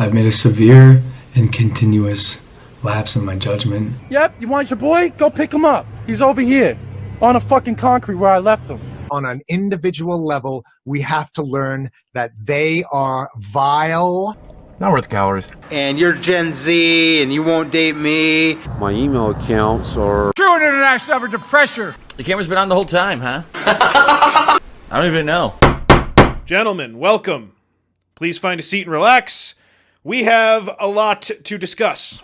I've made a severe and continuous lapse in my judgment. Yep, you want your boy? Go pick him up. He's over here, on a fucking concrete where I left him. On an individual level, we have to learn that they are vile. Not worth calories. And you're Gen Z and you won't date me. My email accounts are... True international effort to pressure. The camera's been on the whole time, huh? I don't even know. Gentlemen, welcome. Please find a seat and relax. We have a lot to discuss.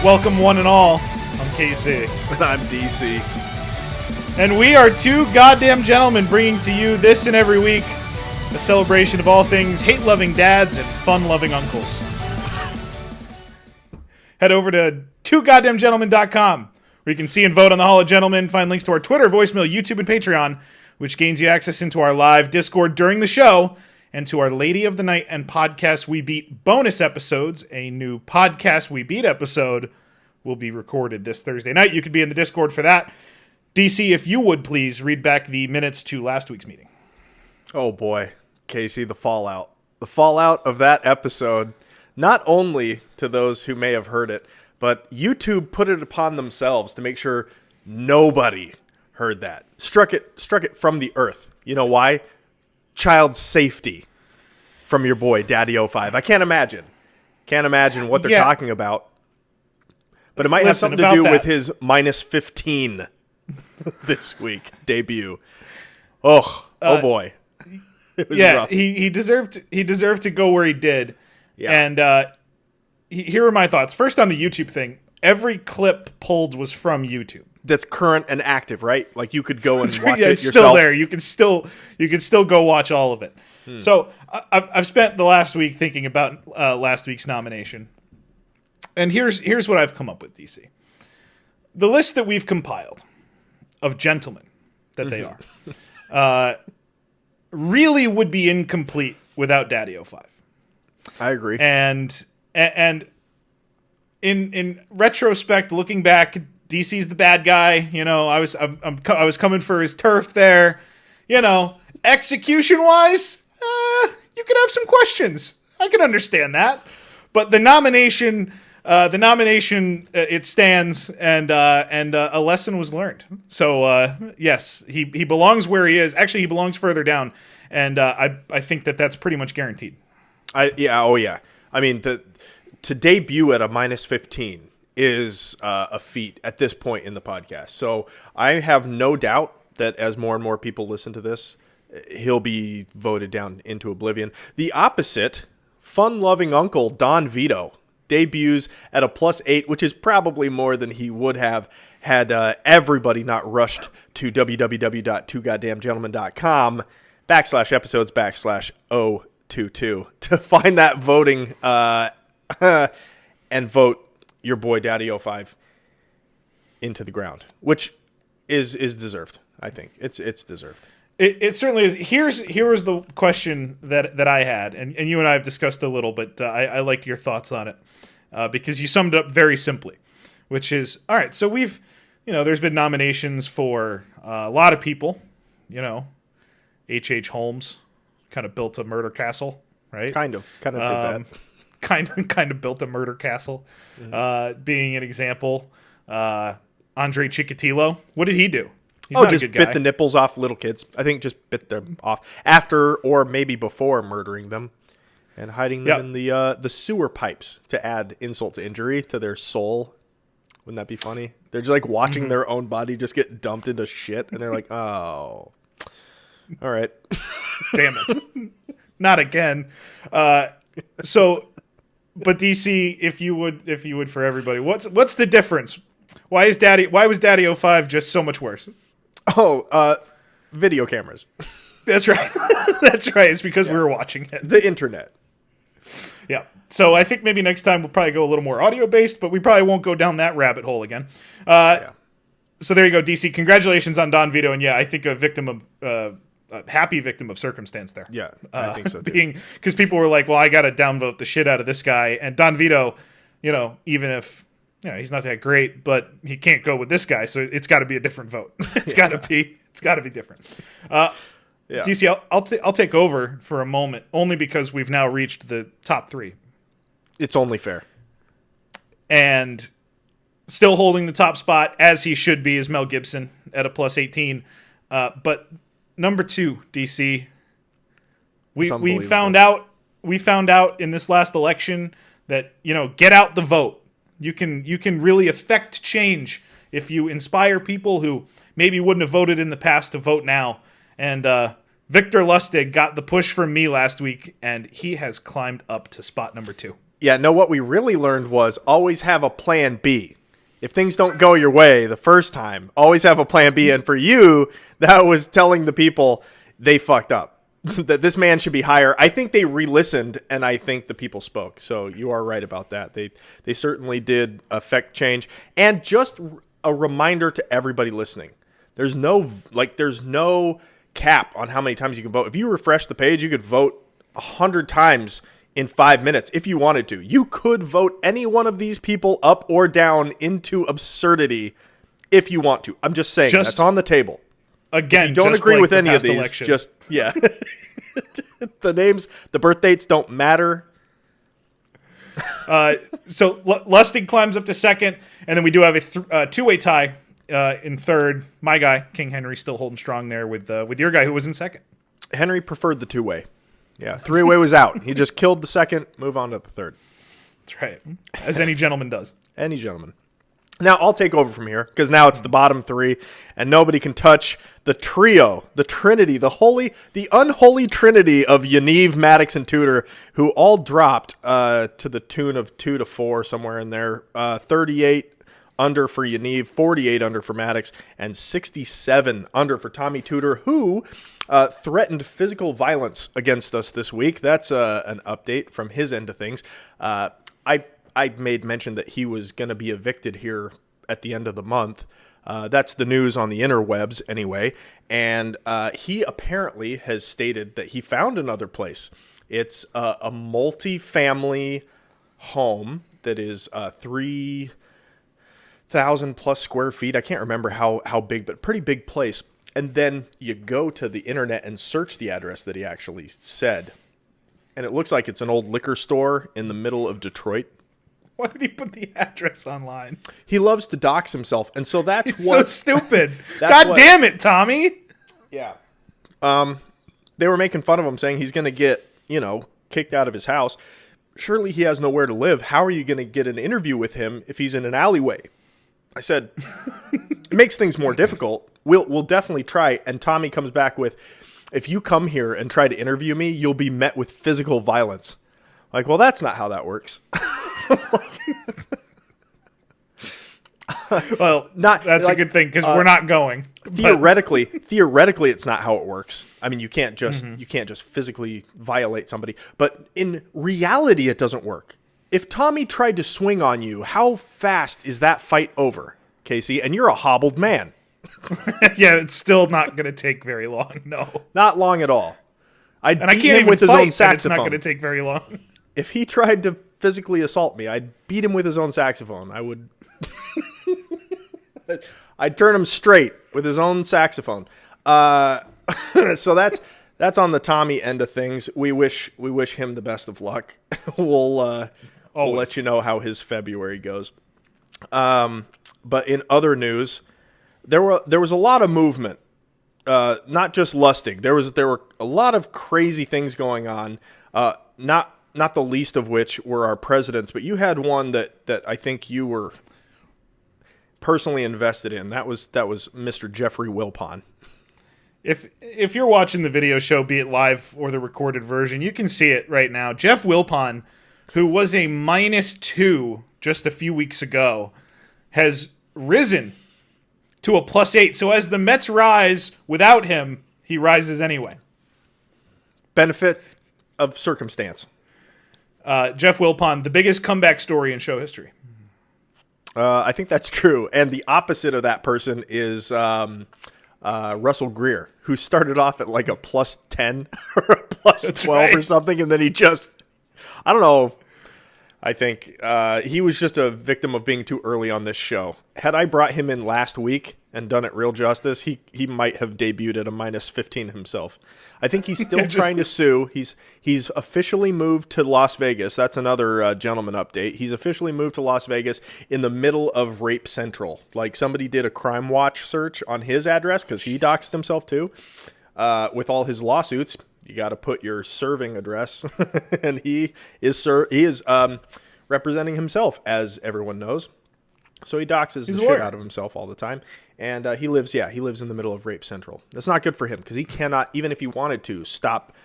Welcome one and all. I'm KC. And I'm DC. And we are two goddamn gentlemen bringing to you this and every week a celebration of all things hate-loving dads and fun-loving uncles. Head over to twogoddamngentlemen.com where you can see and vote on the Hall of Gentlemen, find links to our Twitter, voicemail, YouTube, and Patreon, which gains you access into our live Discord during the show, and to our Lady of the Night and Podcast We Beat bonus episodes. A new Podcast We Beat episode will be recorded this Thursday night. You could be in the Discord for that. DC, if you would please read back the minutes to last week's meeting. Oh boy, Casey, the fallout. The fallout of that episode, not only to those who may have heard it, but YouTube put it upon themselves to make sure nobody heard that. Struck it from the earth. You know why? Child safety from your boy, Daddy05. I can't imagine what they're talking about. But it might have something to do with his minus 15 this week debut. Oh boy. It was rough. he deserved to go where he did. Yeah. And here are my thoughts. First, on the YouTube thing, every clip pulled was from YouTube. That's current and active, right? Like you could go and watch it it's yourself. Still there. You can still go watch all of it. So I've spent the last week thinking about last week's nomination, and here's what I've come up with, DC. The list that we've compiled of gentlemen that they are really would be incomplete without Daddy05. I agree. And in retrospect, looking back, DC's the bad guy. You know, I was coming for his turf there. You know, execution wise, you could have some questions. I can understand that, but the nomination it stands, and a lesson was learned. So yes, he belongs where he is. Actually, he belongs further down, and I think that's pretty much guaranteed. I mean, to debut at a minus 15 is a feat at this point in the podcast. So I have no doubt that as more and more people listen to this, he'll be voted down into oblivion. The opposite, fun-loving uncle Don Vito debuts at a +8, which is probably more than he would have had everybody not rushed to www.twogoddamngentlemen.com /episodes/022 to find that voting and vote your boy Daddy05 into the ground, which is deserved. I think it's deserved. It certainly is. Here's the question that I had, and you and I have discussed a little, but I liked your thoughts on it because you summed it up very simply, which is, all right, so we've, there's been nominations for a lot of people, H.H. Holmes kind of built a murder castle, right? Kind of did that. Kind of built a murder castle, being an example. Andre Chikatilo, what did he do? He's not just a good guy. Bit the nipples off little kids. I think just bit them off after or maybe before murdering them and hiding them in the sewer pipes to add insult to injury to their soul. Wouldn't that be funny? They're just like watching their own body just get dumped into shit, and they're like, oh, all right. Damn it. Not again. So, but DC, if you would for everybody, what's the difference? Why was Daddy05 just so much worse? Oh, video cameras. That's right. That's right. It's because we were watching it. The internet. Yeah. So I think maybe next time we'll probably go a little more audio-based, but we probably won't go down that rabbit hole again. So there you go, DC. Congratulations on Don Vito. And yeah, I think a victim of a happy victim of circumstance there. Yeah, I think so too. Because people were like, well, I got to downvote the shit out of this guy. And Don Vito, even if he's not that great, but he can't go with this guy, so it's got to be a different vote. It's got to be different. DC, I'll take over for a moment, only because we've now reached the top 3. It's only fair. And still holding the top spot, as he should be, is Mel Gibson at a plus 18. But number 2, DC, we found out in this last election that, get out the vote. You can really affect change if you inspire people who maybe wouldn't have voted in the past to vote now. And Victor Lustig got the push from me last week, and he has climbed up to spot number 2. Yeah, no, what we really learned was always have a plan B. If things don't go your way the first time, always have a plan B. And for you, that was telling the people they fucked up, that this man should be higher. I think they re-listened, and I think the people spoke. So you are right about that. They certainly did affect change. And just a reminder to everybody listening, there's no cap on how many times you can vote. If you refresh the page, you could vote 100 times in 5 minutes if you wanted to. You could vote any one of these people up or down into absurdity if you want to. I'm just saying, that's on the table. Again, if you don't agree with any of these, election. The names, the birth dates don't matter. So Lustig climbs up to second, and then we do have a two-way tie in third. My guy, King Henry, still holding strong there with your guy who was in second. Henry preferred the two-way. Yeah, three-way was out. He just killed the second, move on to the third. That's right, as any gentleman does. Any gentleman. Now, I'll take over from here, because now it's the bottom 3, and nobody can touch the trio, the trinity, the unholy trinity of Yaniv, Maddox, and Tudor, who all dropped to the tune of 2 to 4, somewhere in there. 38 under for Yaniv, 48 under for Maddox, and 67 under for Tommy Tudor, who threatened physical violence against us this week. That's an update from his end of things. I made mention that he was going to be evicted here at the end of the month. That's the news on the interwebs anyway. And he apparently has stated that he found another place. It's a multi-family home that is 3,000 plus square feet. I can't remember how big, but pretty big place. And then you go to the internet and search the address that he actually said. And it looks like it's an old liquor store in the middle of Detroit. Why did he put the address online? He loves to dox himself, and so that's He's so stupid. Damn it, Tommy. Yeah. They were making fun of him, saying he's going to get, kicked out of his house. Surely he has nowhere to live. How are you going to get an interview with him if he's in an alleyway? I said, it makes things more difficult. We'll definitely try. And Tommy comes back with, if you come here and try to interview me, you'll be met with physical violence. Like, well, that's not how that works. Well, that's a good thing, because we're not going. Theoretically, it's not how it works. I mean, you can't just physically violate somebody. But in reality, it doesn't work. If Tommy tried to swing on you, how fast is that fight over, Casey? And you're a hobbled man. Yeah, it's still not going to take very long. No, not long at all. I can't even with his own saxophone. It's not going to take very long. If he tried to physically assault me, I'd beat him with his own saxophone. I would. I'd turn him straight with his own saxophone. So that's on the Tommy end of things. We wish him the best of luck. We'll let you know how his February goes. But in other news, there was a lot of movement. Not just Lustig. There were a lot of crazy things going on. Not the least of which were our presidents, but you had one that I think you were personally invested in. That was Mr. Jeffrey Wilpon. If you're watching the video show, be it live or the recorded version, you can see it right now. Jeff Wilpon, who was a -2 just a few weeks ago, has risen to a +8. So as the Mets rise without him, he rises anyway. Benefit of circumstance. Jeff Wilpon, the biggest comeback story in show history. I think that's true. And the opposite of that person is Russell Greer, who started off at like a plus 10 or a plus 12 or something, and then he just, I don't know. I think he was just a victim of being too early on this show. Had I brought him in last week and done it real justice, he might have debuted at a minus 15 himself. I think he's still trying to sue. He's officially moved to Las Vegas. That's another gentleman update. He's officially moved to Las Vegas in the middle of Rape Central. Like somebody did a Crime Watch search on his address because he doxed himself too. With all his lawsuits, you got to put your serving address, and he is representing himself, as everyone knows. So he doxes the shit out of himself all the time, and he lives in the middle of Rape Central. That's not good for him because he cannot, even if he wanted to, stop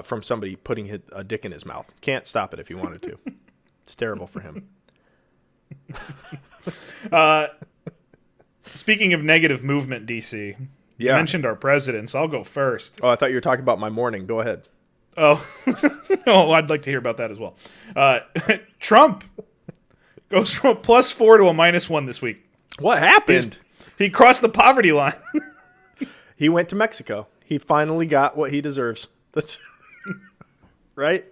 from somebody putting a dick in his mouth. Can't stop it if he wanted to. It's terrible for him. Speaking of negative movement, DC. Yeah. You mentioned our president, so I'll go first. Oh, I thought you were talking about my morning. Go ahead. Oh, oh, I'd like to hear about that as well. Trump goes from a +4 to a -1 this week. What happened? He crossed the poverty line. He went to Mexico. He finally got what he deserves. That's right.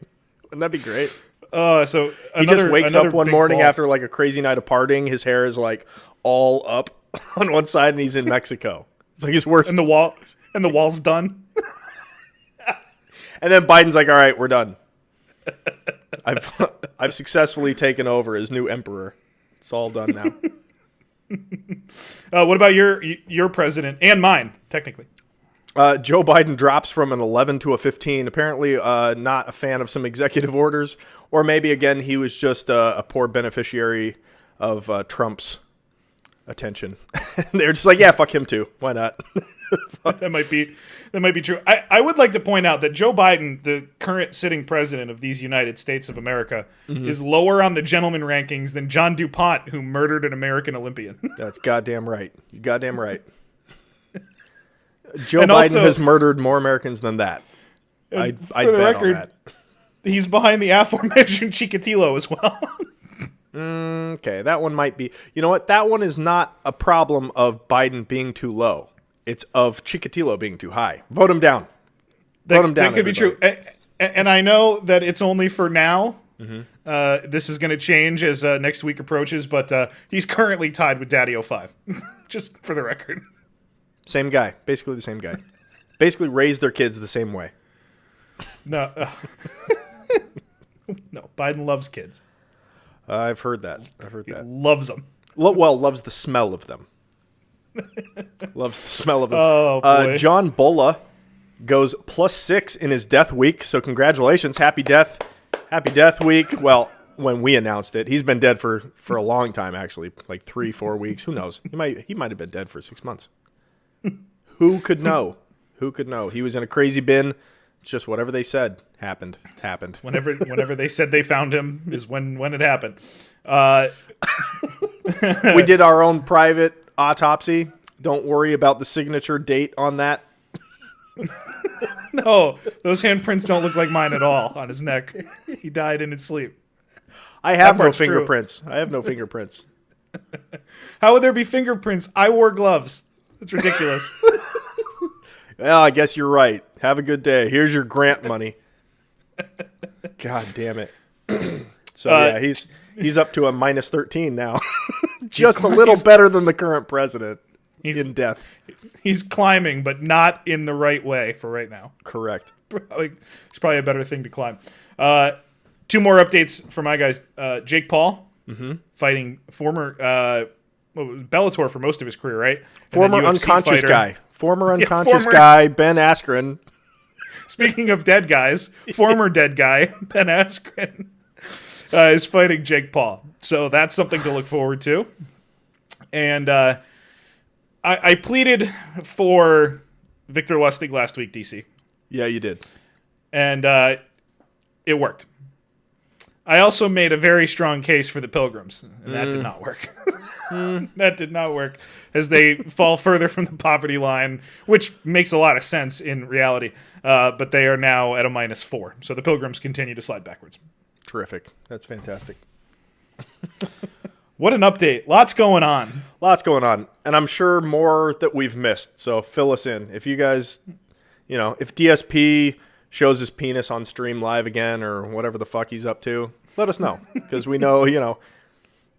Wouldn't that be great? So he just wakes up one morning fall. after like a crazy night of partying. His hair is like all up on one side, and he's in Mexico. It's like his worst. And the wall's done. And then Biden's like, "All right, we're done. I've successfully taken over as new emperor. It's all done now." What about your president and mine, technically? Joe Biden drops from an 11 to a 15. Apparently, not a fan of some executive orders, or maybe again he was just a poor beneficiary of Trump's attention. They're just like, yeah, fuck him too. Why not? That might be true. I would like to point out that Joe Biden, the current sitting president of these United States of America, is lower on the gentleman rankings than John DuPont, who murdered an American Olympian. That's goddamn right. You goddamn right. Joe Biden has murdered more Americans than that. I'd bet on that. He's behind the aforementioned Chikatilo as well. Okay, that one might be. You know what? That one is not a problem of Biden being too low. It's of Chikatilo being too high. Vote him down. Vote him down. That could be true. And I know that it's only for now. This is going to change as next week approaches, but he's currently tied with Daddy05. Just for the record. Same guy. Basically the same guy. Basically raised their kids the same way. No. No, Biden loves kids. I've heard that. He loves them. Well, loves the smell of them. Loves the smell of them. Oh, boy. John Bola goes +6 in his death week. So congratulations. Happy death week. Well, when we announced it, he's been dead for a long time, actually, like 3-4 weeks. Who knows? He might have been dead for 6 months. Who could know? Who could know? He was in a crazy bin. It's just whatever they said happened. Whenever they said they found him is when it happened. We did our own private autopsy. Don't worry about the signature date on that. No, those handprints don't look like mine at all on his neck. He died in his sleep. I have no fingerprints. I have no fingerprints. How would there be fingerprints? I wore gloves. It's ridiculous. Well, I guess you're right. Have a good day. Here's your grant money. God damn it. So yeah, he's up to a -13 now. Just a little better than the current president in death. He's climbing, but not in the right way for right now. Correct. It's probably a better thing to climb. 2 more updates for my guys. Jake Paul fighting former Bellator for most of his career, right? Former unconscious guy. Former unconscious guy, Ben Askren. Speaking of dead guys, former dead guy, Ben Askren, is fighting Jake Paul. So that's something to look forward to. And I pleaded for Victor Lustig last week, DC. Yeah, you did. And it worked. I also made a very strong case for the Pilgrims, and that did not work. That did not work, as they fall further from the poverty line, which makes a lot of sense in reality. But they are now at a -4. So the Pilgrims continue to slide backwards. Terrific. That's fantastic. What an update. Lots going on. Lots going on. And I'm sure more that we've missed. So fill us in. If you guys, if DSP shows his penis on stream live again or whatever the fuck he's up to, let us know. Because we know,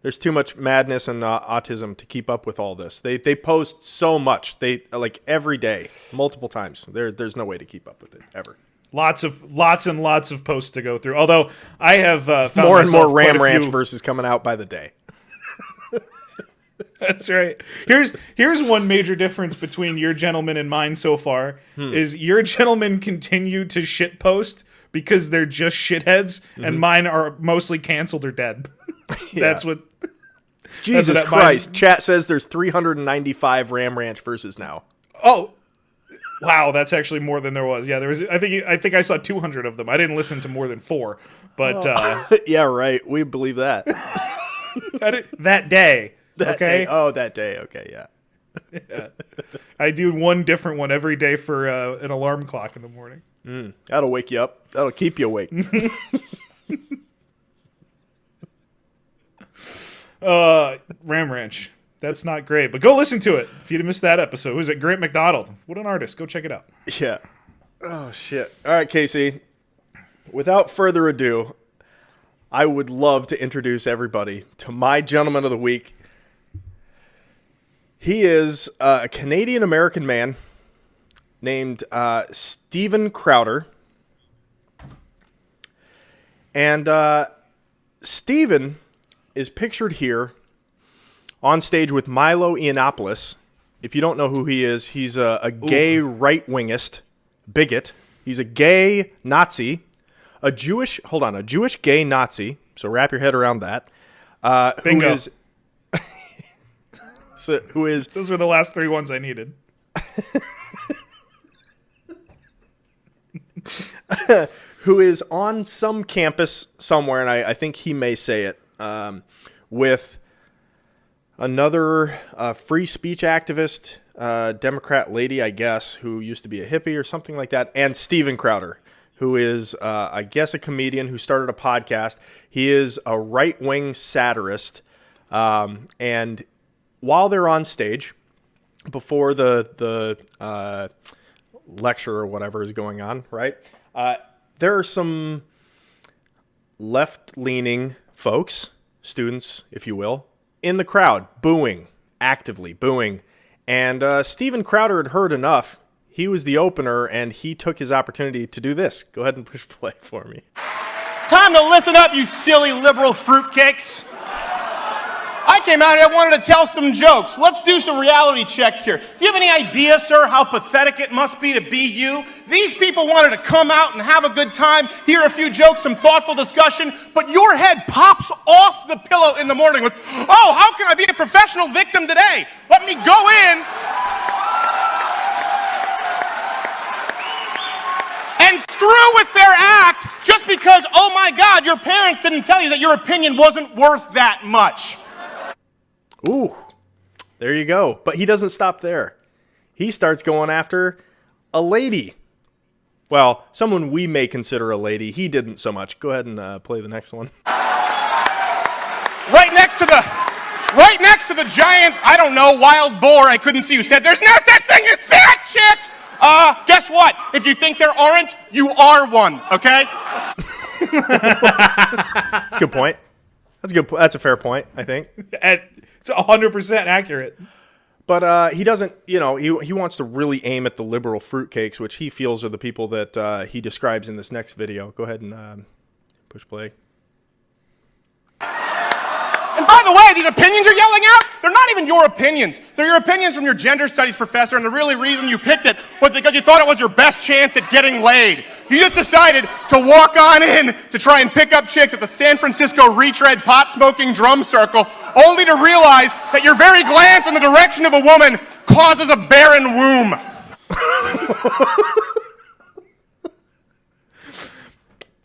there's too much madness and autism to keep up with all this. They post so much. They like every day, multiple times. There's no way to keep up with it ever. Lots and lots of posts to go through. Although I have found more and more myself quite Ram a Ranch few- verses coming out by the day. That's right. Here's one major difference between your gentleman and mine so far is your gentlemen continue to shit post because they're just shitheads, and mine are mostly canceled or dead. That's what. Jesus that Christ! Chat says there's 395 Ram Ranch verses now. Oh, wow, that's actually more than there was. Yeah, there was. I think I saw 200 of them. I didn't listen to more than 4, but Yeah, right. We believe that. that day. That okay. day. Oh, that day. Okay, yeah. I do one different one every day for an alarm clock in the morning. That'll wake you up. That'll keep you awake. Ram Ranch. That's not great, but go listen to it if you missed that episode. Who's it? Grant McDonald. What an artist. Go check it out. Yeah. Oh, shit. All right, Casey. Without further ado, I would love to introduce everybody to my gentleman of the week. He is a Canadian-American man named Steven Crowder. And Steven is pictured here on stage with Milo Yiannopoulos. If you don't know who he is, he's a gay right-wingist bigot. He's a gay Nazi, a Jewish gay Nazi. So wrap your head around that. Bingo. Who is Those were the last 3 ones I needed. who is on some campus somewhere, and I think he may say it, with another free speech activist, Democrat lady, I guess, who used to be a hippie or something like that, and Steven Crowder, who is, I guess, a comedian who started a podcast. He is a right-wing satirist, and while they're on stage, before the lecture or whatever is going on, right, there are some left-leaning folks, students, if you will, in the crowd, actively booing. And Steven Crowder had heard enough. He was the opener, and he took his opportunity to do this. Go ahead and push play for me. Time to listen up, you silly liberal fruitcakes. I came out here, I wanted to tell some jokes. Let's do some reality checks here. Do you have any idea, sir, how pathetic it must be to be you? These people wanted to come out and have a good time, hear a few jokes, some thoughtful discussion, but your head pops off the pillow in the morning with, oh, how can I be a professional victim today? Let me go in and screw with their act just because, oh my God, your parents didn't tell you that your opinion wasn't worth that much. Ooh, there you go. But he doesn't stop there. He starts going after a lady. Well, someone we may consider a lady. He didn't so much. Go ahead and play the next one. Right next to the giant, I don't know, wild boar I couldn't see who said there's no such thing as fat chicks. Guess what? If you think there aren't, you are one, okay? That's a good point. That's a fair point, I think. It's 100% accurate. But he doesn't, he wants to really aim at the liberal fruitcakes, which he feels are the people that he describes in this next video. Go ahead and push play. And by the way, these opinions you're yelling out, they're not even your opinions. They're your opinions from your gender studies professor, and the really reason you picked it was because you thought it was your best chance at getting laid. You just decided to walk on in to try and pick up chicks at the San Francisco retread pot-smoking drum circle, only to realize that your very glance in the direction of a woman causes a barren womb.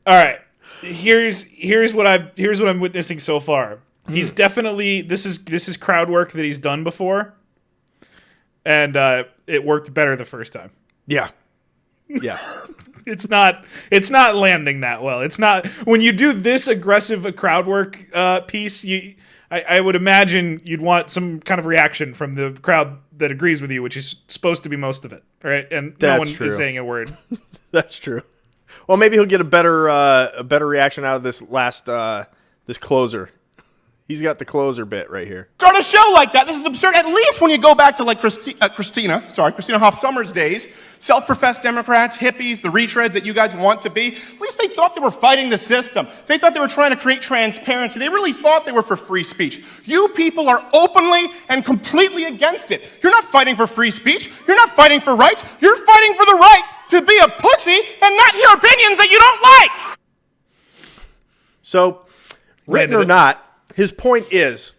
All right. Here's what I'm witnessing so far. He's definitely this is crowd work that he's done before, and it worked better the first time. Yeah. It's not landing that well. It's not when you do this aggressive a crowd work piece. I would imagine you'd want some kind of reaction from the crowd that agrees with you, which is supposed to be most of it, right? And no one is saying a word. That's true. Well, maybe he'll get a better reaction out of this last this closer. He's got the closer bit right here. Start a show like that. This is absurd. At least when you go back to like Christina Hoff Sommers' days, self-professed Democrats, hippies, the retreads that you guys want to be, at least they thought they were fighting the system. They thought they were trying to create transparency. They really thought they were for free speech. You people are openly and completely against it. You're not fighting for free speech. You're not fighting for rights. You're fighting for the right to be a pussy and not hear opinions that you don't like. So, written or not, his point is,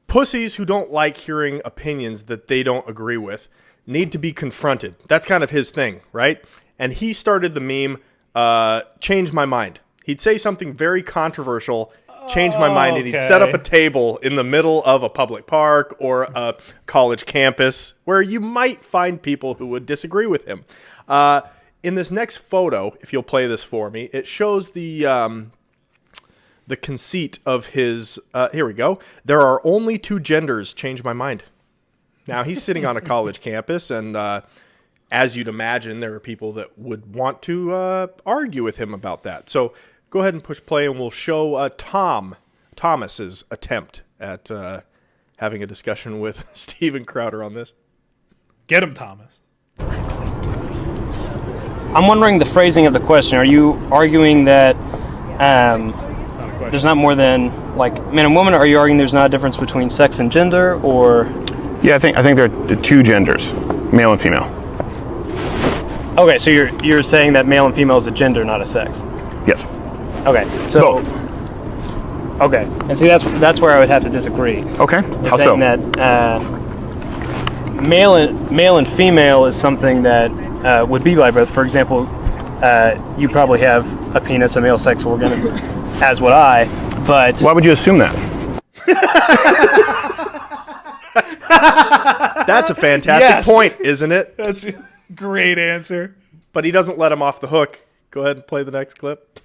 pussies who don't like hearing opinions that they don't agree with need to be confronted. That's kind of his thing, right? And he started the meme, change my mind. He'd say something very controversial, change my mind, and he'd set up a table in the middle of a public park or a college campus where you might find people who would disagree with him. In this next photo, if you'll play this for me, it shows the conceit of his, here we go. There are only two genders, change my mind. Now, he's sitting on a college campus, and as you'd imagine, there are people that would want to argue with him about that. So go ahead and push play, and we'll show Thomas's attempt at having a discussion with Steven Crowder on this. Get him, Thomas. I'm wondering the phrasing of the question. Are you arguing that there's not more than like man and woman, or are you arguing there's not a difference between sex and gender, or? Yeah, I think there are two genders, male and female. Okay, so you're saying that male and female is a gender, not a sex. Yes. Okay, so both. Okay, and see that's where I would have to disagree. Okay, You're how so? saying that male and female is something that would be by birth. For example, you probably have a penis, a male sex organ, as would I. But why would you assume that? That's a fantastic point, isn't it? That's a great answer. But he doesn't let him off the hook. Go ahead and play the next clip.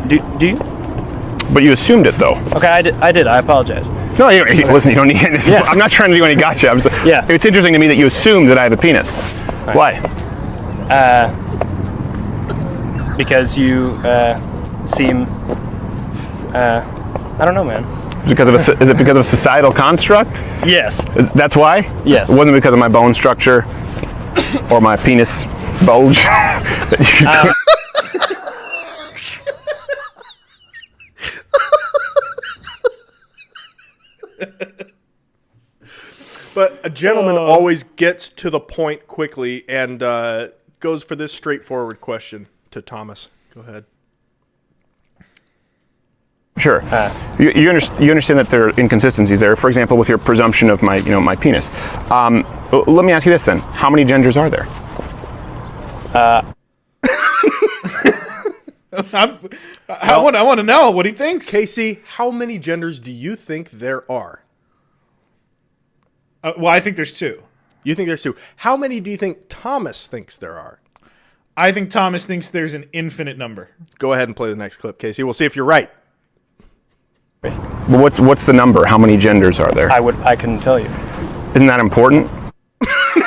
Do you? But you assumed it, though. Okay, I did. I apologize. No, listen, you don't need. Yeah. I'm not trying to do any gotcha. Yeah. It's interesting to me that you assumed that I have a penis. Right. Why? Because you seem. I don't know, man. Is it because of a societal construct? Yes. That's why? Yes. It wasn't because of my bone structure or my penis bulge. But a gentleman always gets to the point quickly and goes for this straightforward question to Thomas. Go ahead. Sure. You understand that there are inconsistencies there. For example, with your presumption of my penis. Let me ask you this then: how many genders are there? I want to know what he thinks. Casey, how many genders do you think there are? Well, I think there's two. You think there's two. How many do you think Thomas thinks there are? I think Thomas thinks there's an infinite number. Go ahead and play the next clip, Casey. We'll see if you're right. But what's the number? How many genders are there? I couldn't tell you. Isn't that important?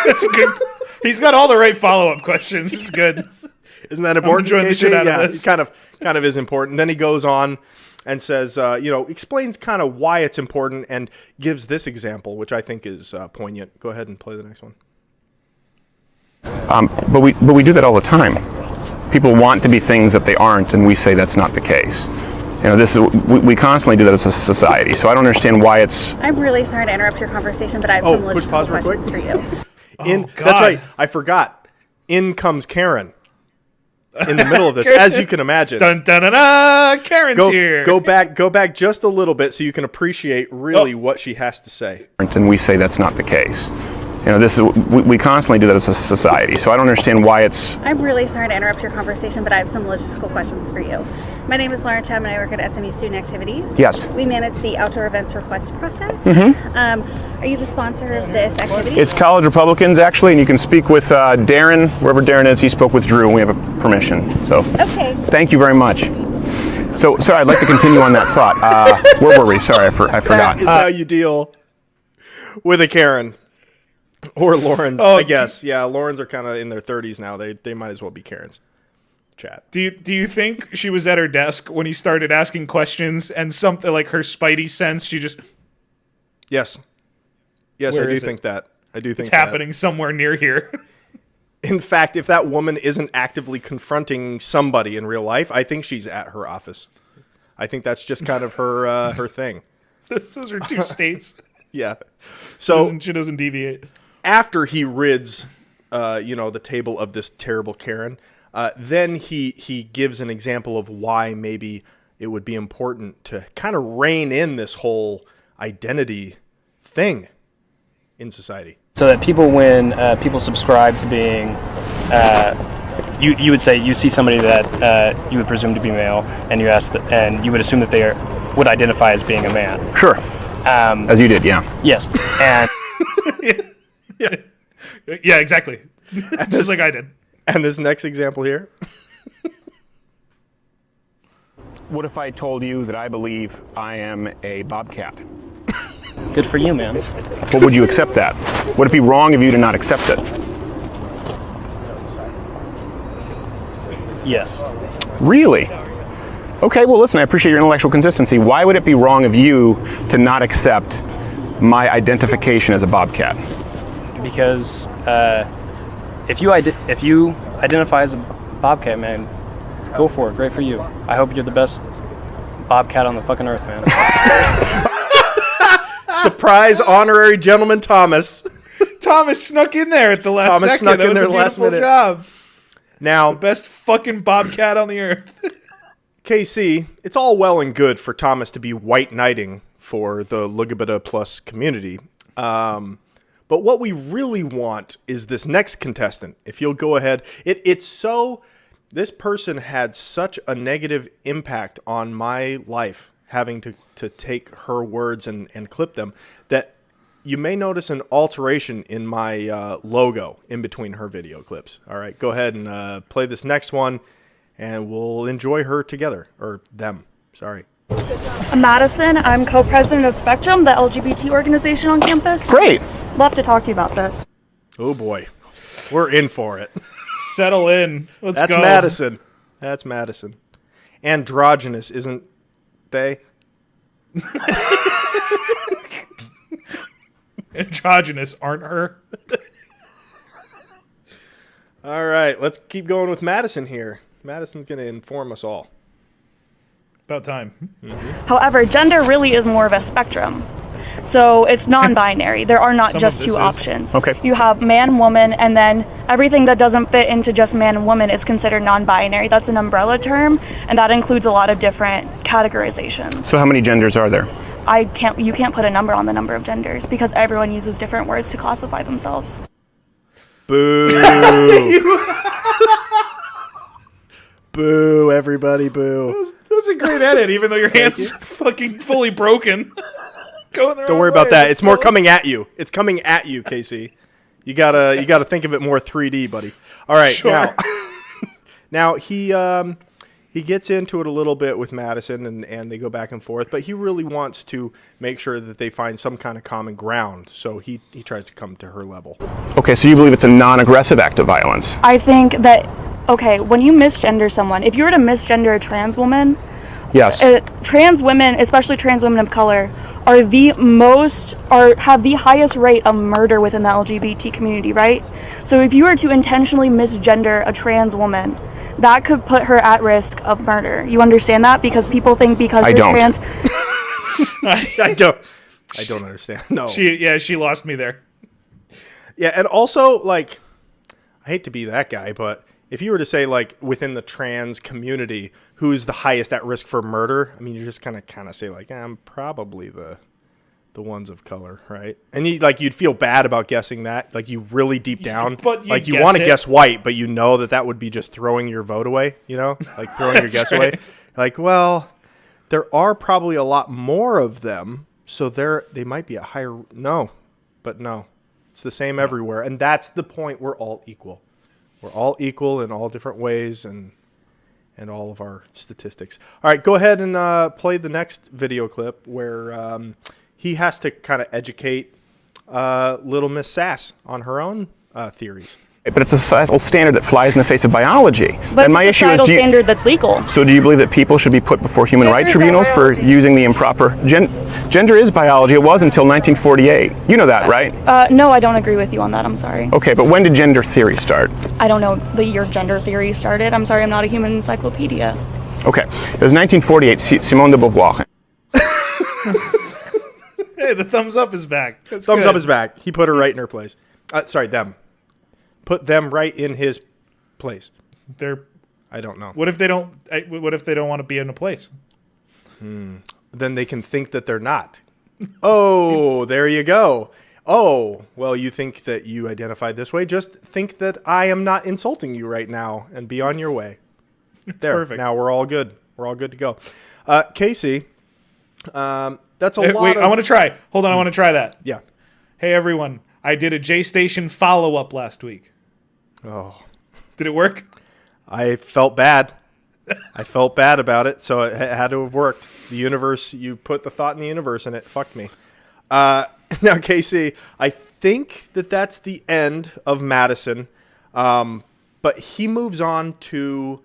That's a good. He's got all the right follow-up questions. It's good. Isn't that important? I'm enjoying the shit out of this. It kind of is important. Then he goes on and says, explains kind of why it's important and gives this example, which I think is poignant. Go ahead and play the next one. But we do that all the time. People want to be things that they aren't, and we say that's not the case. We constantly do that as a society. So I don't understand why it's. I'm really sorry to interrupt your conversation, but I have some logistical questions for you. That's right. I forgot. In comes Karen. In the middle of this, as you can imagine. Dun dun dun dun! Karen's here. Go back just a little bit so you can appreciate really what she has to say. And we say that's not the case. We constantly do that as a society. So I don't understand why it's. I'm really sorry to interrupt your conversation, but I have some logistical questions for you. My name is Lauren Chapman. I work at SMU Student Activities. Yes. We manage the outdoor events request process. Mm-hmm. Are you the sponsor of this activity? It's College Republicans, actually, and you can speak with Darren, wherever Darren is. He spoke with Drew, and we have a permission. So. Okay. Thank you very much. So, sorry, I'd like to continue on that thought. Where were we? Sorry, I forgot. That is how you deal with a Karen. Or Laurens, I guess. Yeah, Laurens are kind of in their 30s now. They might as well be Karens. Chat. Do you think she was at her desk when he started asking questions and something like her spidey sense, she just... Yes. Yes, Where I do is it? think that. I do think It's happening somewhere near here. In fact, if that woman isn't actively confronting somebody in real life, I think she's at her office. I think that's just kind of her her thing. Those are two states. Yeah. So she doesn't deviate. After he rids, the table of this terrible Karen, then he gives an example of why maybe it would be important to kind of rein in this whole identity thing in society. So that people, when people subscribe to being, you would say you see somebody that you would presume to be male, and you ask, and you would assume that they would identify as being a man. Sure. As you did, yeah. Yes. And yeah, exactly. Just like I did. And this next example here. What if I told you that I believe I am a bobcat? Good for you, man. Well, would you accept that? Would it be wrong of you to not accept it? Yes. Really? Okay, well, listen, I appreciate your intellectual consistency. Why would it be wrong of you to not accept my identification as a bobcat? Because if you identify as a bobcat, man, go for it. Great for you. I hope you're the best bobcat on the fucking earth, man. Surprise honorary gentleman Thomas. Thomas snuck in there at the last second. Snuck that in was there a last beautiful minute. job. Now, The best fucking bobcat on the earth. KC, it's all well and good for Thomas to be white knighting for the LGBT plus community. But what we really want is this next contestant. If you'll go ahead. This person had such a negative impact on my life, having to take her words and clip them, that you may notice an alteration in my logo in between her video clips. All right, go ahead and play this next one, and we'll enjoy her together. Or them, sorry. I'm Madison. I'm co-president of Spectrum, the LGBT organization on campus. Great. Love to talk to you about this. Oh boy, we're in for it. Settle in. Let's go. That's Madison. That's Madison. Androgynous, isn't they? Androgynous, aren't her? All right, let's keep going with Madison here. Madison's going to inform us all. About time. However, gender really is more of a spectrum. So it's non-binary. There are not Some just of two this is. options. Okay. You have man, woman, and then everything that doesn't fit into just man and woman is considered non-binary. That's an umbrella term, and that includes a lot of different categorizations. So how many genders are there? You can't put a number on the number of genders because everyone uses different words to classify themselves. Boo. Boo, everybody, boo. That was a great edit, even though your hand's fucking fully broken. Going the Don't wrong worry about way, that. but It's more still. coming at you. It's coming at you, Casey. You gotta think of it more 3D, buddy. All right, Sure. now he gets into it a little bit with Madison, and they go back and forth, but he really wants to make sure that they find some kind of common ground. So he tries to come to her level. Okay, so you believe it's a non-aggressive act of violence? I think that, okay, when you misgender someone, if you were to misgender a trans woman, Yes. trans women, especially trans women of color, are have the highest rate of murder within the LGBT community, right? So if you were to intentionally misgender a trans woman, that could put her at risk of murder. You understand that? Because people think because I you're don't. trans. I don't understand. No. She lost me there. Yeah, and also, like, I hate to be that guy, but if you were to say, like, within the trans community, who's the highest at risk for murder? I mean, you're just kind of say, like, I'm probably the ones of color, right? And you'd feel bad about guessing that, like, you really deep down, But you like, you guess want to it. guess white, but you know that would be just throwing your vote away, you know, like throwing your guess away. Like, well, there are probably a lot more of them, so they might be a higher. No, it's the same everywhere, and that's the point. We're all equal. We're all equal in all different ways, and and all of our statistics. All right, go ahead and play the next video clip where he has to kind of educate little Miss Sass on her own theories. But it's a societal standard that flies in the face of biology. But and my it's a issue is, societal standard that's legal. So do you believe that people should be put before human rights tribunals for using the improper... Gender is biology. It was until 1948. You know that, right? No, I don't agree with you on that. I'm sorry. Okay, but when did gender theory start? I don't know the year gender theory started. I'm sorry, I'm not a human encyclopedia. Okay, it was 1948, Simone de Beauvoir. Hey, the thumbs up is back. That's Thumbs good. up is back. He put her right in her place. Sorry, them. Put them right in his place. I don't know. What if they don't? What if they don't want to be in a place? Then they can think that they're not. Oh, there you go. Oh, well, you think that you identify this way. Just think that I am not insulting you right now and be on your way. There. Perfect. Now we're all good. We're all good to go. Casey, that's a lot Wait, of... I want to try. Hold on, I want to try that. Yeah. Hey, everyone. I did a J-Station follow-up last week. Oh. Did it work? I felt bad. I felt bad about it, so it had to have worked. The universe, you put the thought in the universe and it fucked me. Now, Casey, I think that that's the end of Madison, but he moves on to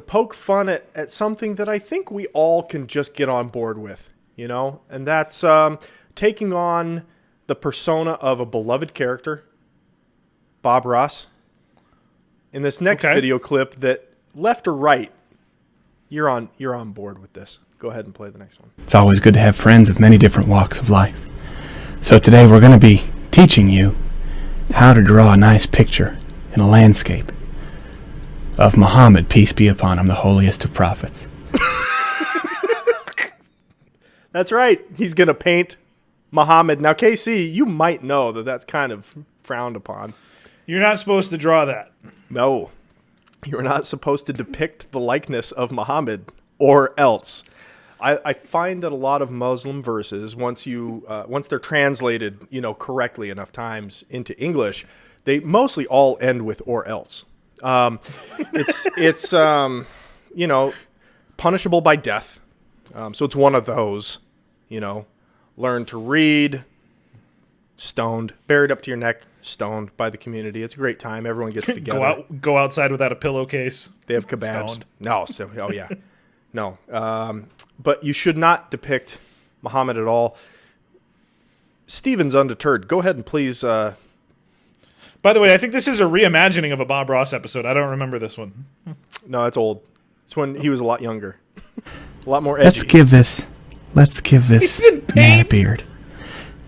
poke fun at something that I think we all can just get on board with, you know? And that's taking on the persona of a beloved character, Bob Ross. In this next video clip that left or right, you're on board with this. Go ahead and play the next one. It's always good to have friends of many different walks of life. So today we're going to be teaching you how to draw a nice picture in a landscape of Muhammad, peace be upon him, the holiest of prophets. That's right. He's going to paint Muhammad. Now, KC, you might know that that's kind of frowned upon. You're not supposed to draw that. No. You're not supposed to depict the likeness of Muhammad or else. I find that a lot of Muslim verses, once they're translated, correctly enough times into English, they mostly all end with or else. It's punishable by death. So it's one of those, learn to read, stoned, buried up to your neck, stoned by the community. It's a great time. Everyone gets together. Go outside without a pillowcase. They have kebabs. Stoned. No. Oh yeah. No. But you should not depict Muhammad at all. Steven's undeterred. Go ahead and please. By the way, I think this is a reimagining of a Bob Ross episode. I don't remember this one. No, it's old. It's when he was a lot younger. A lot more edgy. Let's give this man a beard.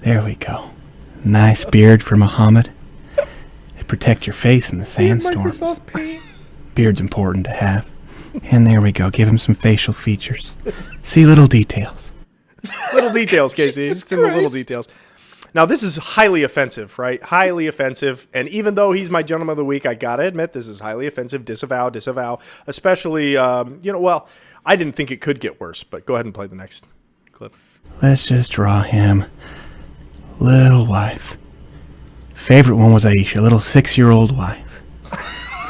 There we go. Nice beard for Muhammad. It protect your face in the sandstorms. Beard's important to have. And there we go. Give him some facial features. See little details. Little details, Casey. It's in the little details. Now, this is highly offensive, right? Highly offensive. And even though he's my gentleman of the week, I got to admit, this is highly offensive. Disavow. Especially, I didn't think it could get worse. But go ahead and play the next clip. Let's just draw him. Little wife. Favorite one was Aisha, little 6-year-old wife.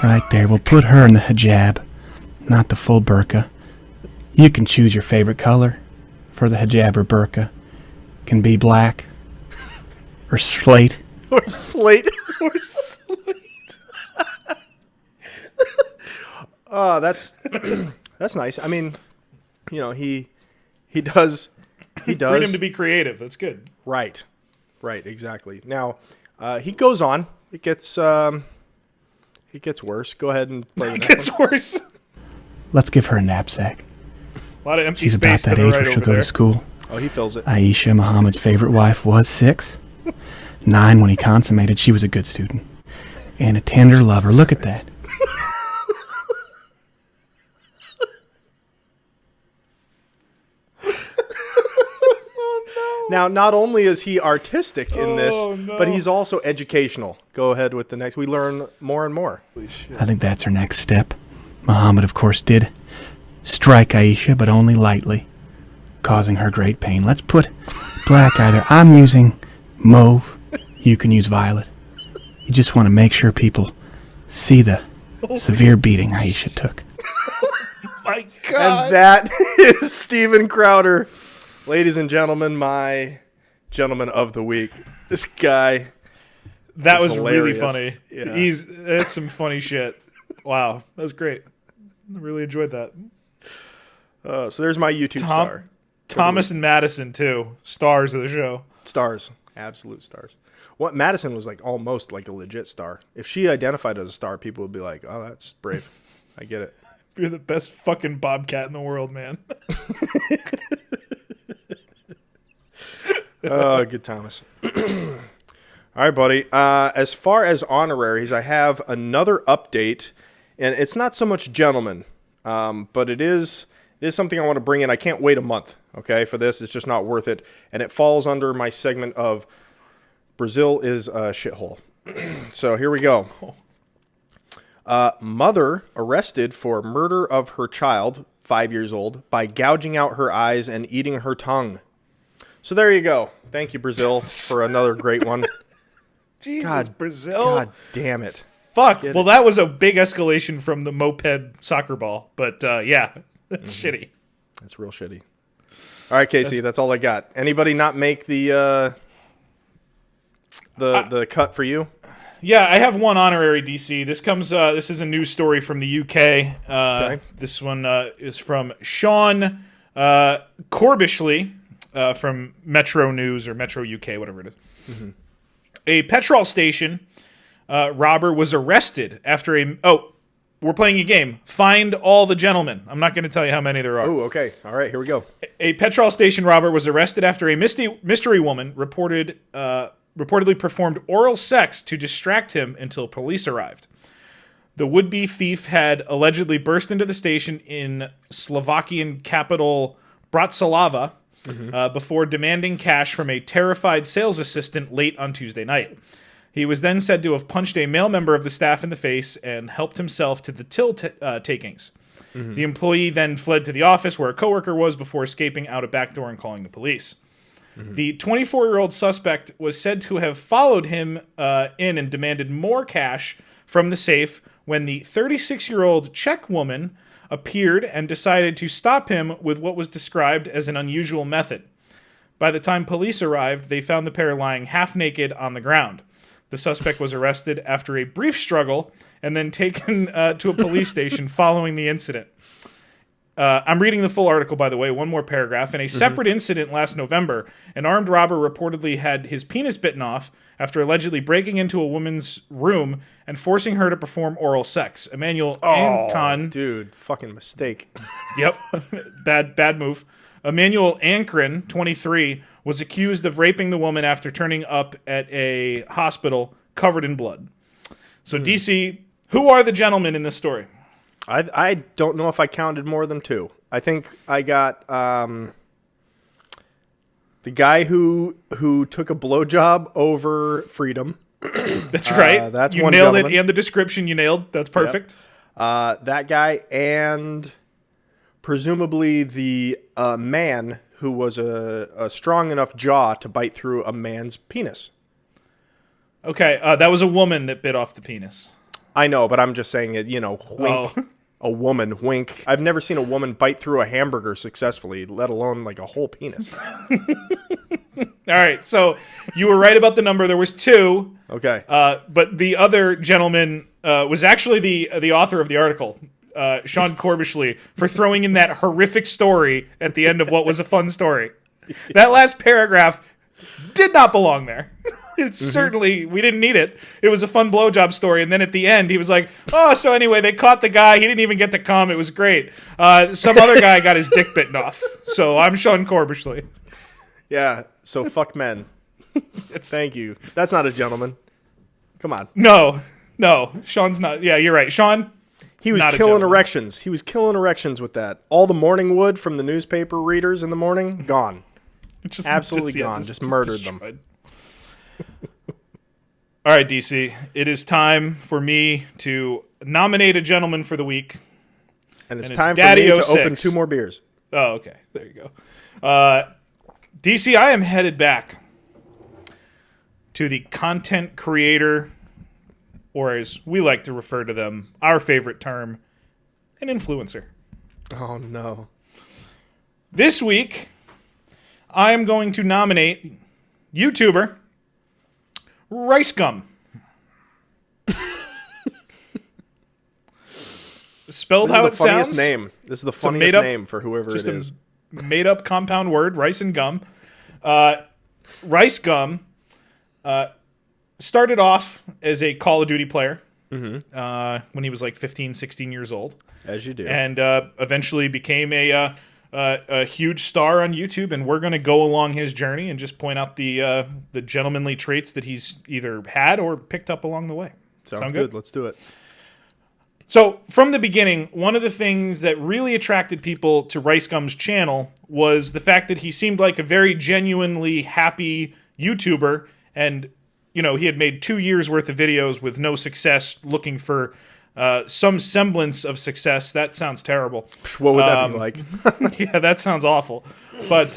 Right there. We'll put her in the hijab, not the full burqa. You can choose your favorite color for the hijab or burqa. Can be black or slate. Or slate. Oh, that's nice. I mean, he does. Freedom to be creative. That's good. Right, exactly. Now, he goes on. It gets worse. Go ahead and play the next one. Worse. Let's give her a knapsack. A lot of empty She's space about that age where she'll go to school. Oh, he fills it. Aisha, Muhammad's favorite wife, was 6. 9 when he consummated. She was a good student. And a tender lover. Look at that. Now, not only is he artistic in this, but he's also educational. Go ahead with the next. We learn more and more. I think that's her next step. Muhammad, of course, did strike Aisha, but only lightly, causing her great pain. Let's put black eye there. I'm using mauve. You can use violet. You just want to make sure people see the severe beating Aisha took. my God. And that is Steven Crowder. Ladies and gentlemen, my gentleman of the week. This guy. That was hilarious. really funny. Yeah. That's some funny shit. Wow. That was great. I really enjoyed that. So there's my YouTube star. Thomas and Madison, too. Stars of the show. Stars. Absolute stars. What Madison was like almost like a legit star. If she identified as a star, people would be like, oh, that's brave. I get it. You're the best fucking bobcat in the world, man. Oh, good Thomas. All right, buddy. As far as honoraries, I have another update, and it's not so much gentlemen, but it is something I want to bring in. I can't wait a month, okay, for this. It's just not worth it, and it falls under my segment of Brazil is a shithole. So here we go. Mother arrested for murder of her child, 5 years old, by gouging out her eyes and eating her tongue. So there you go. Thank you, Brazil, for another great one. Jesus, Brazil. God damn it. Fuck. Well, that was a big escalation from the moped soccer ball. But yeah, that's shitty. That's real shitty. All right, Casey, that's all I got. Anybody not make the cut for you? Yeah, I have one honorary DC. This is a news story from the UK. Okay. This one is from Sean Corbishley from Metro News or Metro UK, whatever it is. Mm-hmm. A petrol station robber was arrested after we're playing a game. Find all the gentlemen. I'm not going to tell you how many there are. Oh, okay. All right, here we go. A petrol station robber was arrested after a mystery woman reportedly performed oral sex to distract him until police arrived. The would-be thief had allegedly burst into the station in Slovakian capital Bratislava before demanding cash from a terrified sales assistant late on Tuesday night. He was then said to have punched a male member of the staff in the face and helped himself to the till takings. The employee then fled to the office where a coworker was before escaping out a back door and calling the police. The 24-year-old suspect was said to have followed him in and demanded more cash from the safe when the 36-year-old Czech woman appeared and decided to stop him with what was described as an unusual method. By the time police arrived, they found the pair lying half naked on the ground. The suspect was arrested after a brief struggle and then taken to a police station following the incident. I'm reading the full article, by the way, one more paragraph. In a separate incident last November, an armed robber reportedly had his penis bitten off after allegedly breaking into a woman's room and forcing her to perform oral sex. Emmanuel Ancon... dude, fucking mistake. Yep, bad move. Emmanuel Ancren, 23, was accused of raping the woman after turning up at a hospital covered in blood. So, DC, who are the gentlemen in this story? I don't know if I counted more than two. I think I got the guy who took a blowjob over freedom. That's right. That's you one nailed gentleman. it, and the description you nailed. That's perfect. Yep. That guy and presumably the man who was a strong enough jaw to bite through a man's penis. Okay, that was a woman that bit off the penis. I know, but I'm just saying it, wink. Oh. A woman, wink. I've never seen a woman bite through a hamburger successfully, let alone like a whole penis. All right, so you were right about the number. There was two. Okay. But the other gentleman was actually the author of the article, Sean Corbishley, for throwing in that horrific story at the end of what was a fun story. That last paragraph did not belong there. It's certainly, we didn't need it. It was a fun blowjob story, and then at the end, he was like, so anyway, they caught the guy. He didn't even get to come. It was great. Some other guy got his dick bitten off. So I'm Sean Corbishley. Yeah, so fuck men. Thank you. That's not a gentleman. Come on. No, Sean's not. Yeah, you're right. Sean, he was killing erections. He was killing erections with that. All the morning wood from the newspaper readers in the morning, gone. Absolutely gone. Just murdered them. All right, DC. It is time for me to nominate a gentleman for the week. And it's time for me to open 2 more beers. Oh, okay. There you go. DC, I am headed back to the content creator, or as we like to refer to them, our favorite term, an influencer. Oh, no. This week, I am going to nominate YouTuber Ricegum. Spelled how it sounds. Name. This is the funniest name for whoever it is. Just a made-up compound word, rice and gum. Ricegum started off as a Call of Duty player when he was like 15, 16 years old. As you do. And eventually became a huge star on YouTube, and we're going to go along his journey and just point out the gentlemanly traits that he's either had or picked up along the way. Sound good? Let's do it. So, from the beginning, one of the things that really attracted people to Ricegum's channel was the fact that he seemed like a very genuinely happy YouTuber, and, you know, he had made 2 years worth of videos with no success, looking for some semblance of success. That sounds terrible. What would that be like? Yeah, that sounds awful. But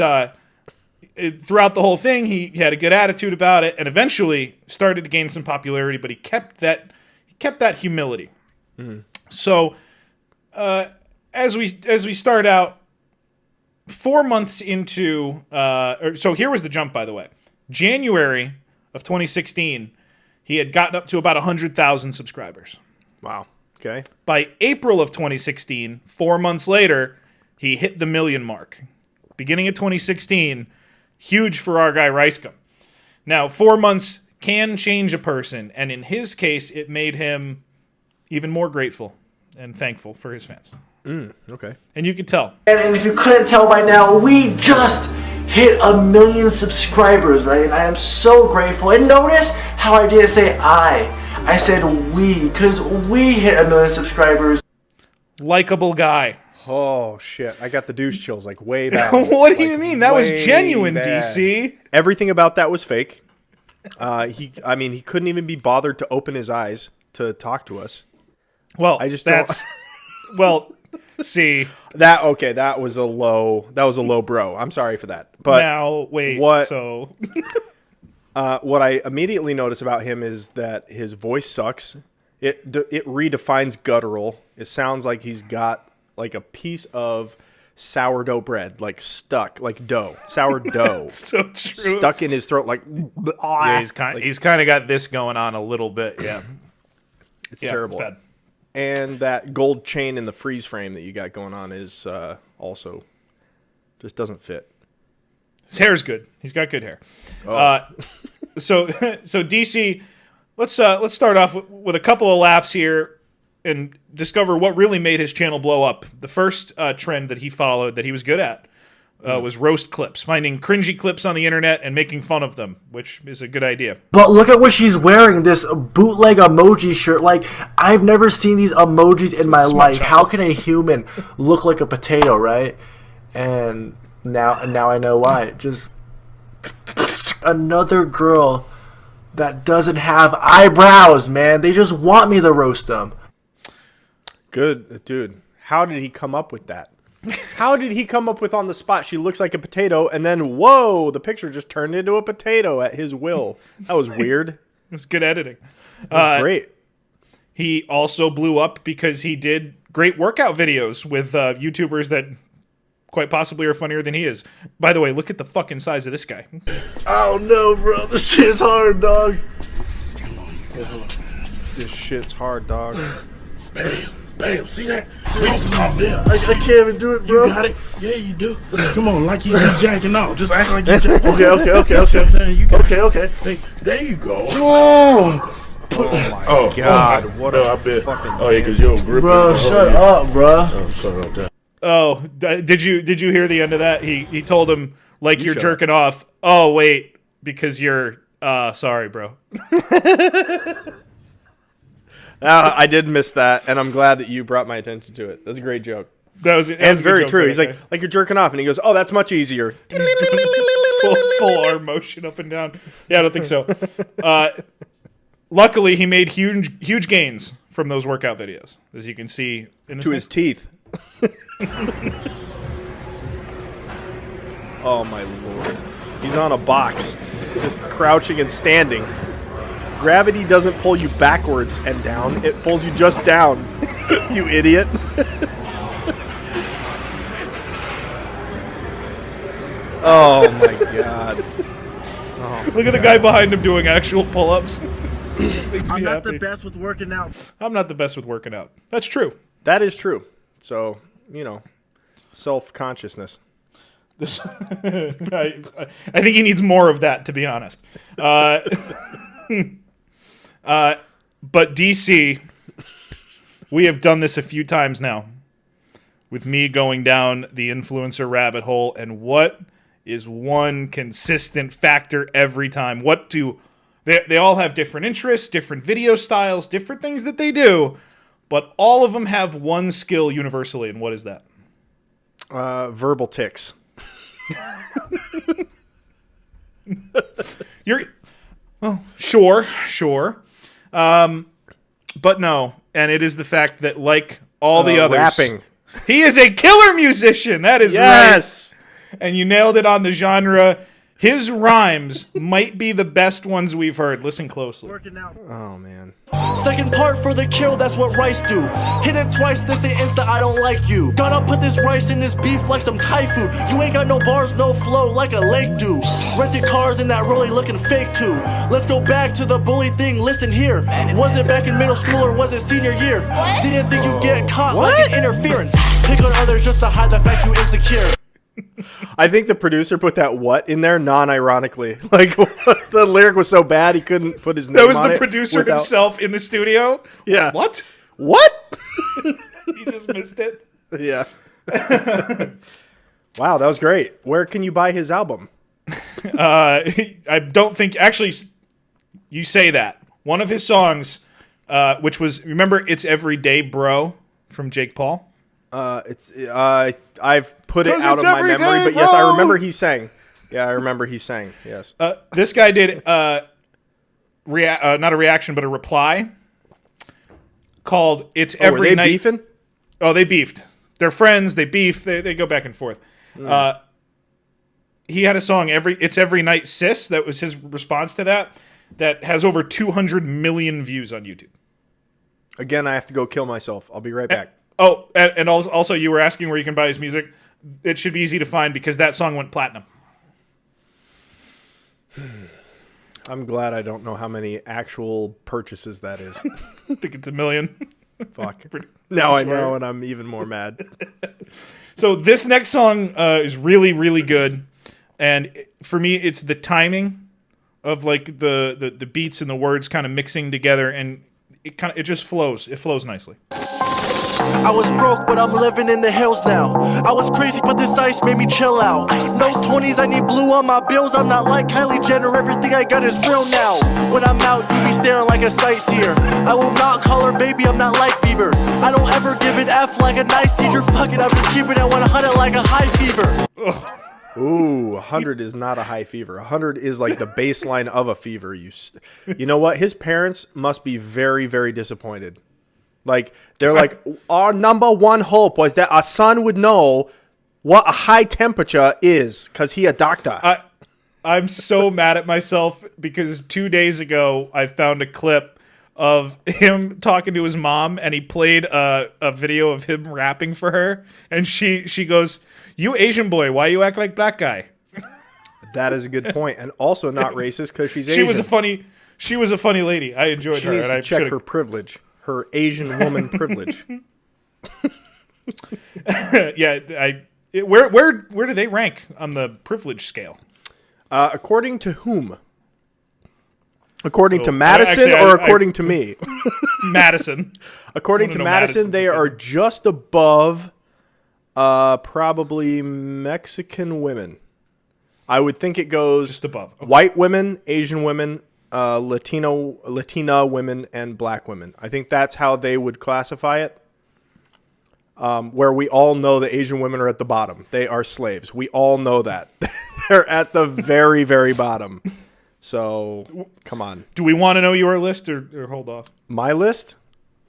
throughout the whole thing, he had a good attitude about it, and eventually started to gain some popularity, but he kept that humility. So, as we start out, 4 months into, so here was the jump, by the way. January of 2016, he had gotten up to about 100,000 subscribers. Wow. Okay. By April of 2016, 4 months later, he hit the 1 million mark. Beginning of 2016, huge for our guy Ricegum. Now, 4 months can change a person, and in his case, it made him even more grateful and thankful for his fans. Okay. And you could tell. And if you couldn't tell by now, we just hit 1 million subscribers, right? And I am so grateful. And notice how I didn't say I said we, because we hit 1 million subscribers. Likable guy. Oh, shit. I got the douche chills, like, way back. What do you mean? That was genuine, DC. Everything about that was fake. He couldn't even be bothered to open his eyes to talk to us. Well, I just well, see that. Okay, that was a low bro. I'm sorry for that. But now, wait. What? So, what I immediately notice about him is that his voice sucks. It redefines guttural. It sounds like he's got like a piece of sourdough bread, like stuck, like dough, sourdough. So true. Stuck in his throat, like. Yeah, he's kind of got this going on a little bit. Yeah, it's terrible. It's bad. And that gold chain in the freeze frame that you got going on is also just doesn't fit. His hair's good. He's got good hair. Oh. So DC, let's start off with a couple of laughs here and discover what really made his channel blow up. The first trend that he followed that he was good at was roast clips, finding cringy clips on the internet and making fun of them, which is a good idea. But look at what she's wearing, this bootleg emoji shirt. Like, I've never seen these emojis in my life. How can a human look like a potato, right? And now I know why. Just another girl that doesn't have eyebrows, man. They just want me to roast them. Good, dude. How did he come up with that? How did he come up with on the spot, she looks like a potato, and then, whoa, the picture just turned into a potato at his will? That was weird. It was good editing. Great. He also blew up because he did great workout videos with YouTubers that quite possibly are funnier than he is. By the way, look at the fucking size of this guy. Oh, no, bro. This shit's hard, dog. This shit's hard, dog. Bam, see that? I can't even do it, bro. You got it? Yeah, you do. Come on, like you jacking off. Just act like you jacking off. Okay. You got it. Okay. Hey, there you go. Oh, my God. What a fucking fucking... Oh, yeah, because you're gripping. Bro, shut up, bro. Oh, shut up, Dad. Oh, did you hear the end of that? He told him, like, you're jerking up. off. Oh, wait, because you're... sorry, bro. I did miss that, and I'm glad that you brought my attention to it. That's a great joke. That was very true. He's like you're jerking off, and he goes, "Oh, that's much easier." full arm motion up and down. Yeah, I don't think so. Luckily, he made huge gains from those workout videos, as you can see in this to his teeth. Oh my lord! He's on a box, just crouching and standing. Gravity doesn't pull you backwards and down; it pulls you just down. You idiot! Oh my god. Oh, Look at the guy behind him doing actual pull-ups. Makes me I'm not happy. the best with working out. I'm not the best with working out. That's true. That is true. So, self-consciousness. I think he needs more of that, to be honest. But DC, we have done this a few times now, with me going down the influencer rabbit hole, and what is one consistent factor every time? They all have different interests, different video styles, different things that they do, but all of them have one skill universally, and what is that? Verbal tics. Sure. But no, and it is the fact that, like all the others, rapping. He is a killer musician. That is Yes. right. And you nailed it on the genre. His rhymes might be the best ones we've heard. Listen closely. Oh, man. Second part for the kill, that's what rice do. Hit it twice, this ain't insta, I don't like you. Gotta put this rice in this beef like some Thai food. You ain't got no bars, no flow like a lake do. Rented cars in that rollie looking fake too. Let's go back to the bully thing, listen here. Was it back in middle school or was it senior year? Didn't think you'd get caught like an interference. Pick on others just to hide the fact you insecure. I think the producer put that "what" in there non-ironically. Like, the lyric was so bad he couldn't put his name on it. That was the producer himself in the studio? Yeah. What? He just missed it. Yeah. Wow, that was great. Where can you buy his album? I don't think... Actually, you say that. One of his songs, which was... Remember It's Everyday Bro from Jake Paul? I've put it out of my memory, but yes, I remember he sang. Yeah, I remember he sang. Yes. This guy did not a reaction, but a reply called "It's Every were they Night." Beefing? Oh, they beefed. They're friends. They beef. They go back and forth. He had a song "It's Every Night, Sis." That was his response to that. That has over 200 million views on YouTube. Again, I have to go kill myself. I'll be right back. And also you were asking where you can buy his music. It should be easy to find because that song went platinum. I'm glad I don't know how many actual purchases that is. I think it's 1 million. Fuck. Now I know, and I'm even more mad. So this next song is really, really good. And for me, it's the timing of like the beats and the words kind of mixing together, and it just flows. It flows nicely. I was broke, but I'm living in the hills now. I was crazy, but this ice made me chill out. No 20s, I need blue on my bills. I'm not like Kylie Jenner, everything I got is real now. When I'm out, you be staring like a sightseer. I will not call her baby, I'm not like Bieber. I don't ever give an F like a nice teacher. Fuck it, I'm just keeping it 100 like a high fever. Ooh, 100 is not a high fever. 100 is like the baseline of a fever. You know what? His parents must be very, very disappointed. Like, they're like, our number one hope was that our son would know what a high temperature is because he a doctor. I'm so mad at myself because 2 days ago I found a clip of him talking to his mom, and he played a video of him rapping for her, and she goes, "You Asian boy, why you act like black guy?" That is a good point, and also not racist because she's Asian. She was a funny lady. I enjoyed her. She needs and to check her privilege. Her Asian woman privilege. Yeah, where do they rank on the privilege scale? According to whom? According to Madison according to me? Madison. According to Madison, they are just above probably Mexican women. I would think it goes just above white women, Asian women, Latina women, and black women. I think that's how they would classify it. Where we all know the Asian women are at the bottom. They are slaves. We all know that. They're at the very, very bottom. So, come on. Do we want to know your list or hold off? My list?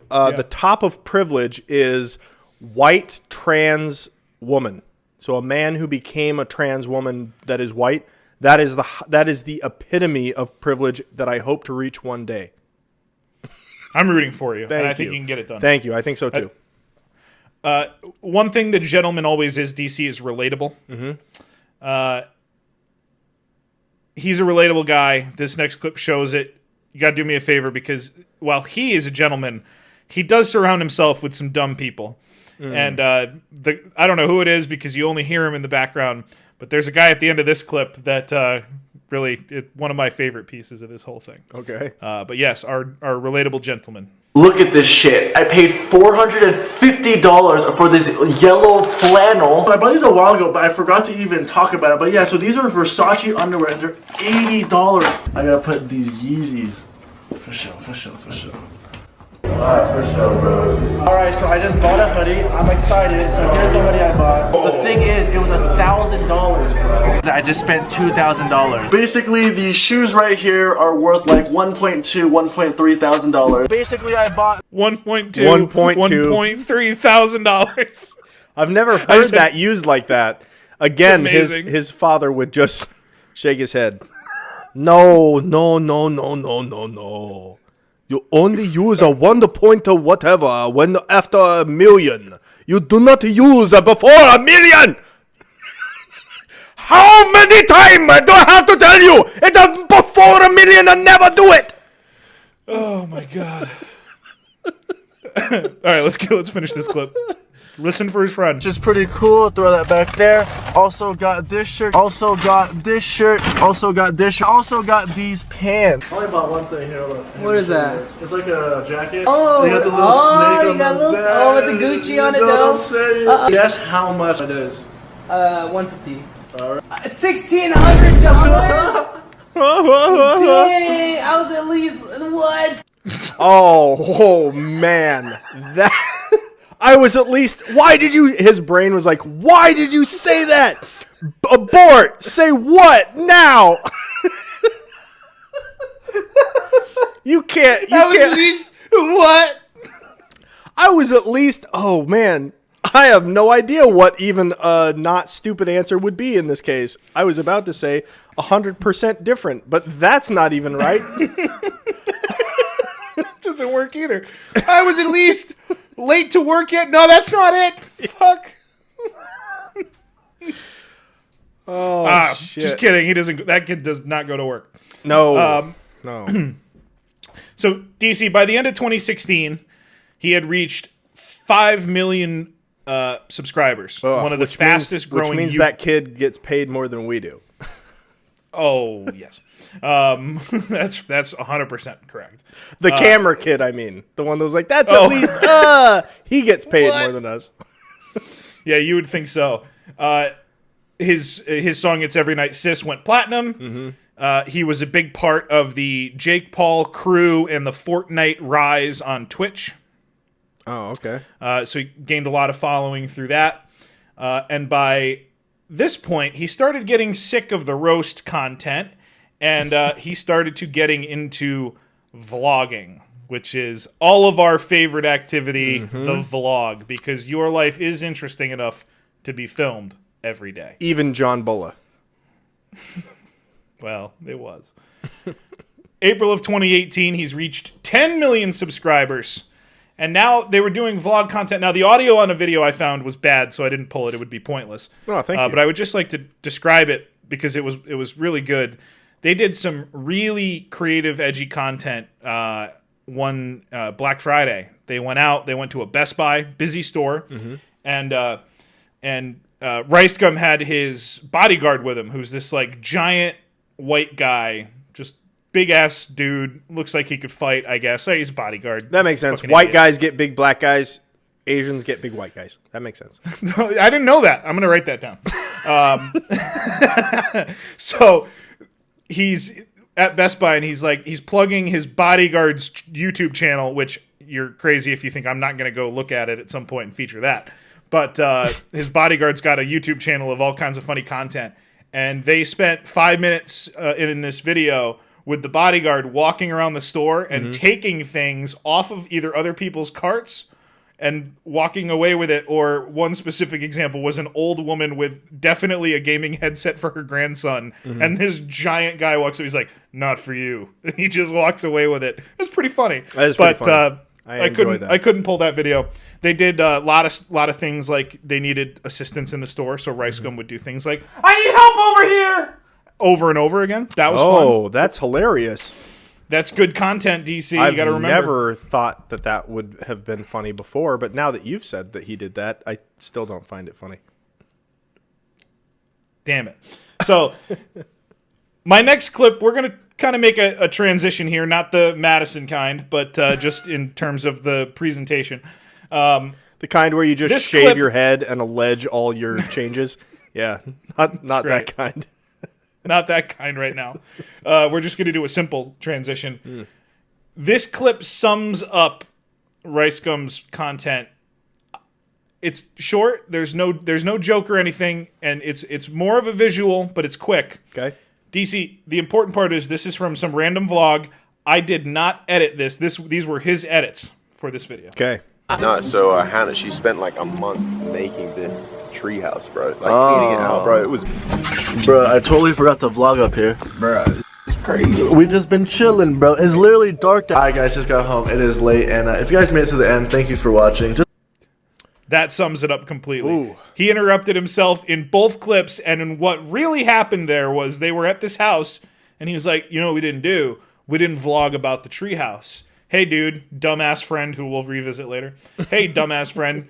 The top of privilege is white trans woman. So a man who became a trans woman that is white. That is the epitome of privilege that I hope to reach one day. I'm rooting for you. Thank and I think you. you can get it done. Thank you. I think so too. One thing the gentleman always is, DC, is relatable. Mm-hmm. he's a relatable guy. This next clip shows it. You got to do me a favor because while he is a gentleman, he does surround himself with some dumb people. And I don't know who it is because you only hear him in the background. But there's a guy at the end of this clip that really one of my favorite pieces of this whole thing. Okay. But yes, our relatable gentleman. Look at this shit. I paid $450 for this yellow flannel. I bought these a while ago, but I forgot to even talk about it. But yeah, so these are Versace underwear. They're $80. I gotta put these Yeezys. For sure. Alright, for sure, bro. Alright, so I just bought a hoodie. I'm excited. So here's the hoodie I bought. The thing is, it was $1,000, bro. I just spent $2,000. Basically, these shoes right here are worth like $1.3 thousand. Basically, I bought $1.3 thousand. I've never heard that used like that. Again, his father would just shake his head. No. You only use a 1 point of whatever when after a million. You do not use before a million. How many times do I have to tell you? It is before a million and never do it. Oh my god. All right, let's finish this clip. Listen for his friend. Which is pretty cool. Throw that back there. Also got this shirt. Also got this shirt. Also got this shirt. Also got these pants. I only bought one thing here. What is that? It's like a jacket. Oh, you got the little snake on the back. with the Gucci on it though. Guess how much it is? $150. $1,600. Dang, I was at least what? Oh man, that. I was at least. Why did you? His brain was like, why did you say that? Abort. Say what now? You can't. You can't. At least what? I was at least. Oh man, I have no idea what even a not stupid answer would be in this case. I was about to say 100% different, but that's not even right. Doesn't work either. I was at least late to work yet. No, that's not it. Fuck. Oh shit. Just kidding. He doesn't. That kid does not go to work. No. No. So DC, by the end of 2016, he had reached 5 million subscribers. One of the fastest growing. Which means that kid gets paid more than we do. Oh yes. That's 100% correct. The camera kid, I mean, the one that was like, that's at least he gets paid more than us. Yeah, you would think so. His song "It's Every Night Sis" went platinum. He was a big part of the Jake Paul crew and the Fortnite rise on Twitch. Oh, okay. So he gained a lot of following through that. And by this point, he started getting sick of the roast content, and he started to getting into vlogging, which is all of our favorite activity, the vlog, because your life is interesting enough to be filmed every day. Even John Bulla. Well, it was. April of 2018, he's reached 10 million subscribers. And now they were doing vlog content. Now, the audio on a video I found was bad, so I didn't pull it. It would be pointless. Oh, thank you. But I would just like to describe it because it was really good. They did some really creative, edgy content one Black Friday. They went out. They went to a Best Buy, busy store, and Ricegum had his bodyguard with him, who's this like giant white guy, just big ass dude. Looks like he could fight, I guess. He's a bodyguard. That makes sense. Fucking White idiot. guys get big black guys. Asians get big white guys. That makes sense. I didn't know that. I'm going to write that down. So he's at Best Buy and he's plugging his bodyguard's YouTube channel, which you're crazy if you think I'm not going to go look at it at some point and feature that. But his bodyguard's got a YouTube channel of all kinds of funny content. And they spent 5 minutes in this video with the bodyguard walking around the store and taking things off of either other people's carts and walking away with it. Or one specific example was an old woman with definitely a gaming headset for her grandson. And this giant guy walks up. He's like, "Not for you." And he just walks away with it. It's pretty funny. That is pretty funny. I couldn't pull that video. They did a lot of things, like they needed assistance in the store, so Ricegum would do things like, "I need help over here," over and over again. That was fun. Oh, that's hilarious. That's good content, DC. I've You got to remember. never thought that that would have been funny before, but now that you've said that he did that, I still don't find it funny. Damn it. So, my next clip, we're going to kind of make a transition here, not the Madison kind, but just in terms of the presentation. The kind where you just shave your head and allege all your changes? Yeah, not that kind. Not that kind right now. We're just going to do a simple transition. This clip sums up Ricegum's content. It's short. There's no joke or anything, and it's more of a visual, but it's quick. Okay. DC, the important part is this is from some random vlog. I did not edit this. These were his edits for this video. Okay. No, so Hannah, she spent like a month making this treehouse, bro. Like cleaning it out, bro. It was. Bro, I totally forgot to vlog up here. Bro, it's crazy. We just been chilling, bro. It's literally dark. Alright, guys, just got home. It is late, and if you guys made it to the end, thank you for watching. That sums it up completely. Ooh. He interrupted himself in both clips, and in what really happened there was they were at this house, and he was like, you know what we didn't do? We didn't vlog about the treehouse. Hey, dude, dumbass friend who we'll revisit later. Hey, dumbass friend,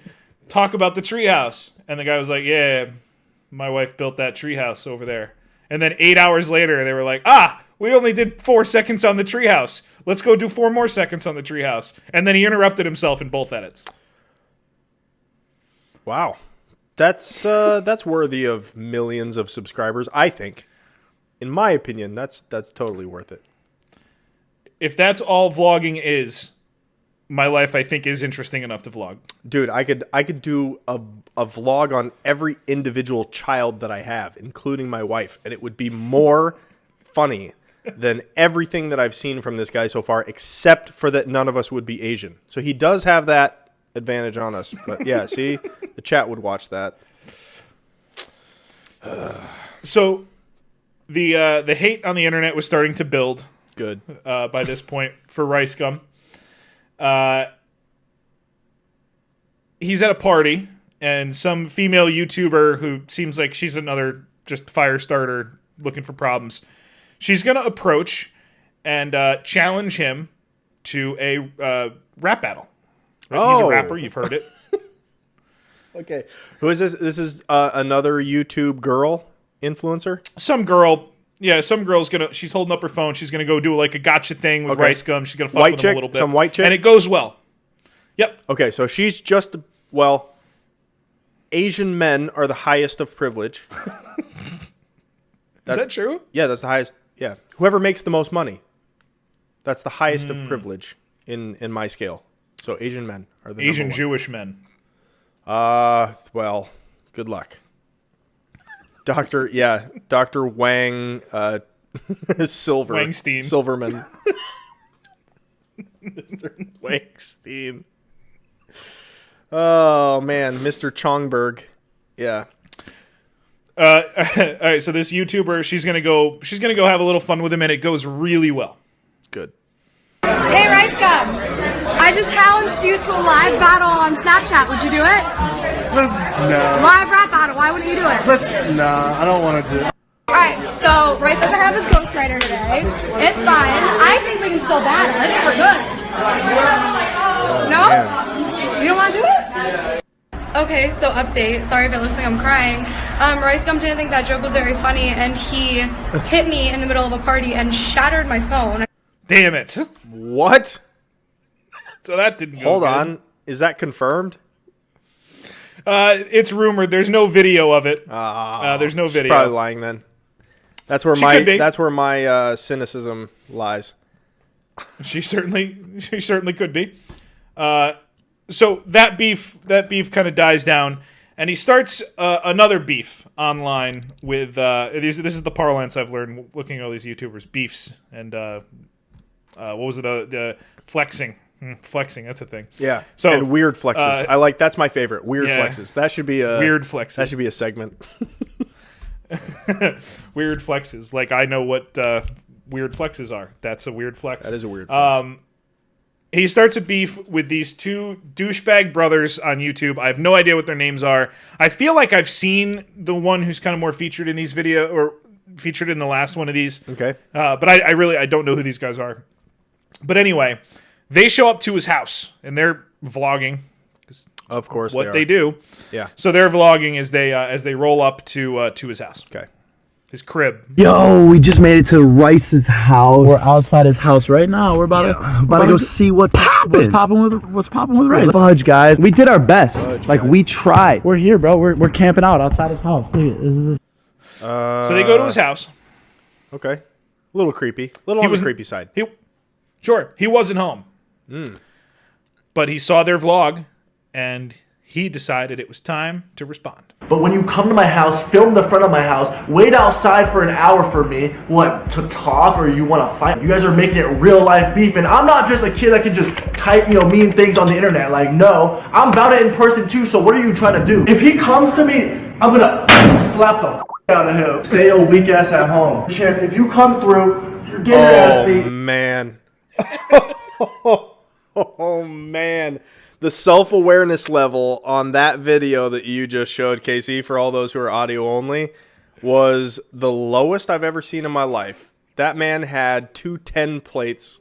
talk about the treehouse. And the guy was like, yeah, my wife built that treehouse over there. And then 8 hours later, they were like, we only did 4 seconds on the treehouse. Let's go do 4 more seconds on the treehouse. And then he interrupted himself in both edits. Wow. That's worthy of millions of subscribers, I think. In my opinion, that's totally worth it. If that's all vlogging is, my life, I think, is interesting enough to vlog. Dude, I could do a vlog on every individual child that I have, including my wife, and it would be more funny than everything that I've seen from this guy so far, except for that none of us would be Asian. So he does have that advantage on us. But yeah, see, the chat would watch that. So the hate on the internet was starting to build. Good. By this point for Ricegum. He's at a party, and some female YouTuber who seems like she's another just fire starter looking for problems. She's going to approach and challenge him to a rap battle. Right? He's a rapper. You've heard it. Okay. Who is this? This is another YouTube girl influencer? Some girl. Yeah, some girl's she's holding up her phone. She's gonna go do like a gotcha thing with Ricegum. She's gonna fuck with him a little bit. Some white chick? And it goes well. Yep. Okay, so she's just, well, Asian men are the highest of privilege. Is that true? Yeah, that's the highest. Yeah. Whoever makes the most money. That's the highest of privilege in my scale. So Asian men are the Asian number one. Jewish men. Well, good luck. Dr. Wang Wangstein. Silverman. Mr. Wangstein. Oh man, Mr. Chongberg. Yeah. All right, so this YouTuber, she's gonna go have a little fun with him, and it goes really well. Good. Hey Ricegum, I just challenged you to a live battle on Snapchat. Would you do it? No. Live rap battle. Why wouldn't you do it? Nah, I don't want to do it. Alright, so Rice doesn't have his ghostwriter today. It's fine. I think we can still battle. I think we're good. No? You don't want to do it? Okay, so update. Sorry if it looks like I'm crying. Ricegum didn't think that joke was very funny, and he hit me in the middle of a party and shattered my phone. Damn it. What? So that didn't go Hold good. on. Is that confirmed? It's rumored. There's no video of it. There's no She's video. probably lying then. That's where my cynicism lies. She certainly could be. So that beef kind of dies down, and he starts another beef online with this is the parlance I've learned looking at all these YouTubers, beefs, and what was it? The flexing. Flexing, that's a thing. Yeah. So and weird flexes. That's my favorite. Weird flexes. That should be a weird flexes. That should be a segment. Weird flexes. Like I know what weird flexes are. That's a weird flex. That is a weird flex. He starts a beef with these two douchebag brothers on YouTube. I have no idea what their names are. I feel like I've seen the one who's kind of more featured in these videos, or featured in the last one of these. Okay. But I don't know who these guys are. But anyway, they show up to his house and they're vlogging. Of course, what they do. Yeah. So they're vlogging as they roll up to his house. Okay. His crib. Yo, we just made it to Rice's house. We're outside his house right now. We're about to go see what's popping. What's popping with Rice. Fudge, guys. We did our best. We tried. We're here, bro. We're camping out outside his house. Look at this. So they go to his house. Okay. A little creepy. A little on the creepy side. He wasn't home. But he saw their vlog, and he decided it was time to respond. But when you come to my house, film the front of my house, wait outside for an hour for me, what, to talk or you want to fight? You guys are making it real life beef, and I'm not just a kid that can just type, mean things on the internet. Like, no, I'm about it in person too, so what are you trying to do? If he comes to me, I'm gonna slap the out of him. Stay your weak ass at home. Chance, if you come through, you're getting your ass beat. Man. Oh, man. The self-awareness level on that video that you just showed, Casey, for all those who are audio only, was the lowest I've ever seen in my life. That man had 2 10 plates,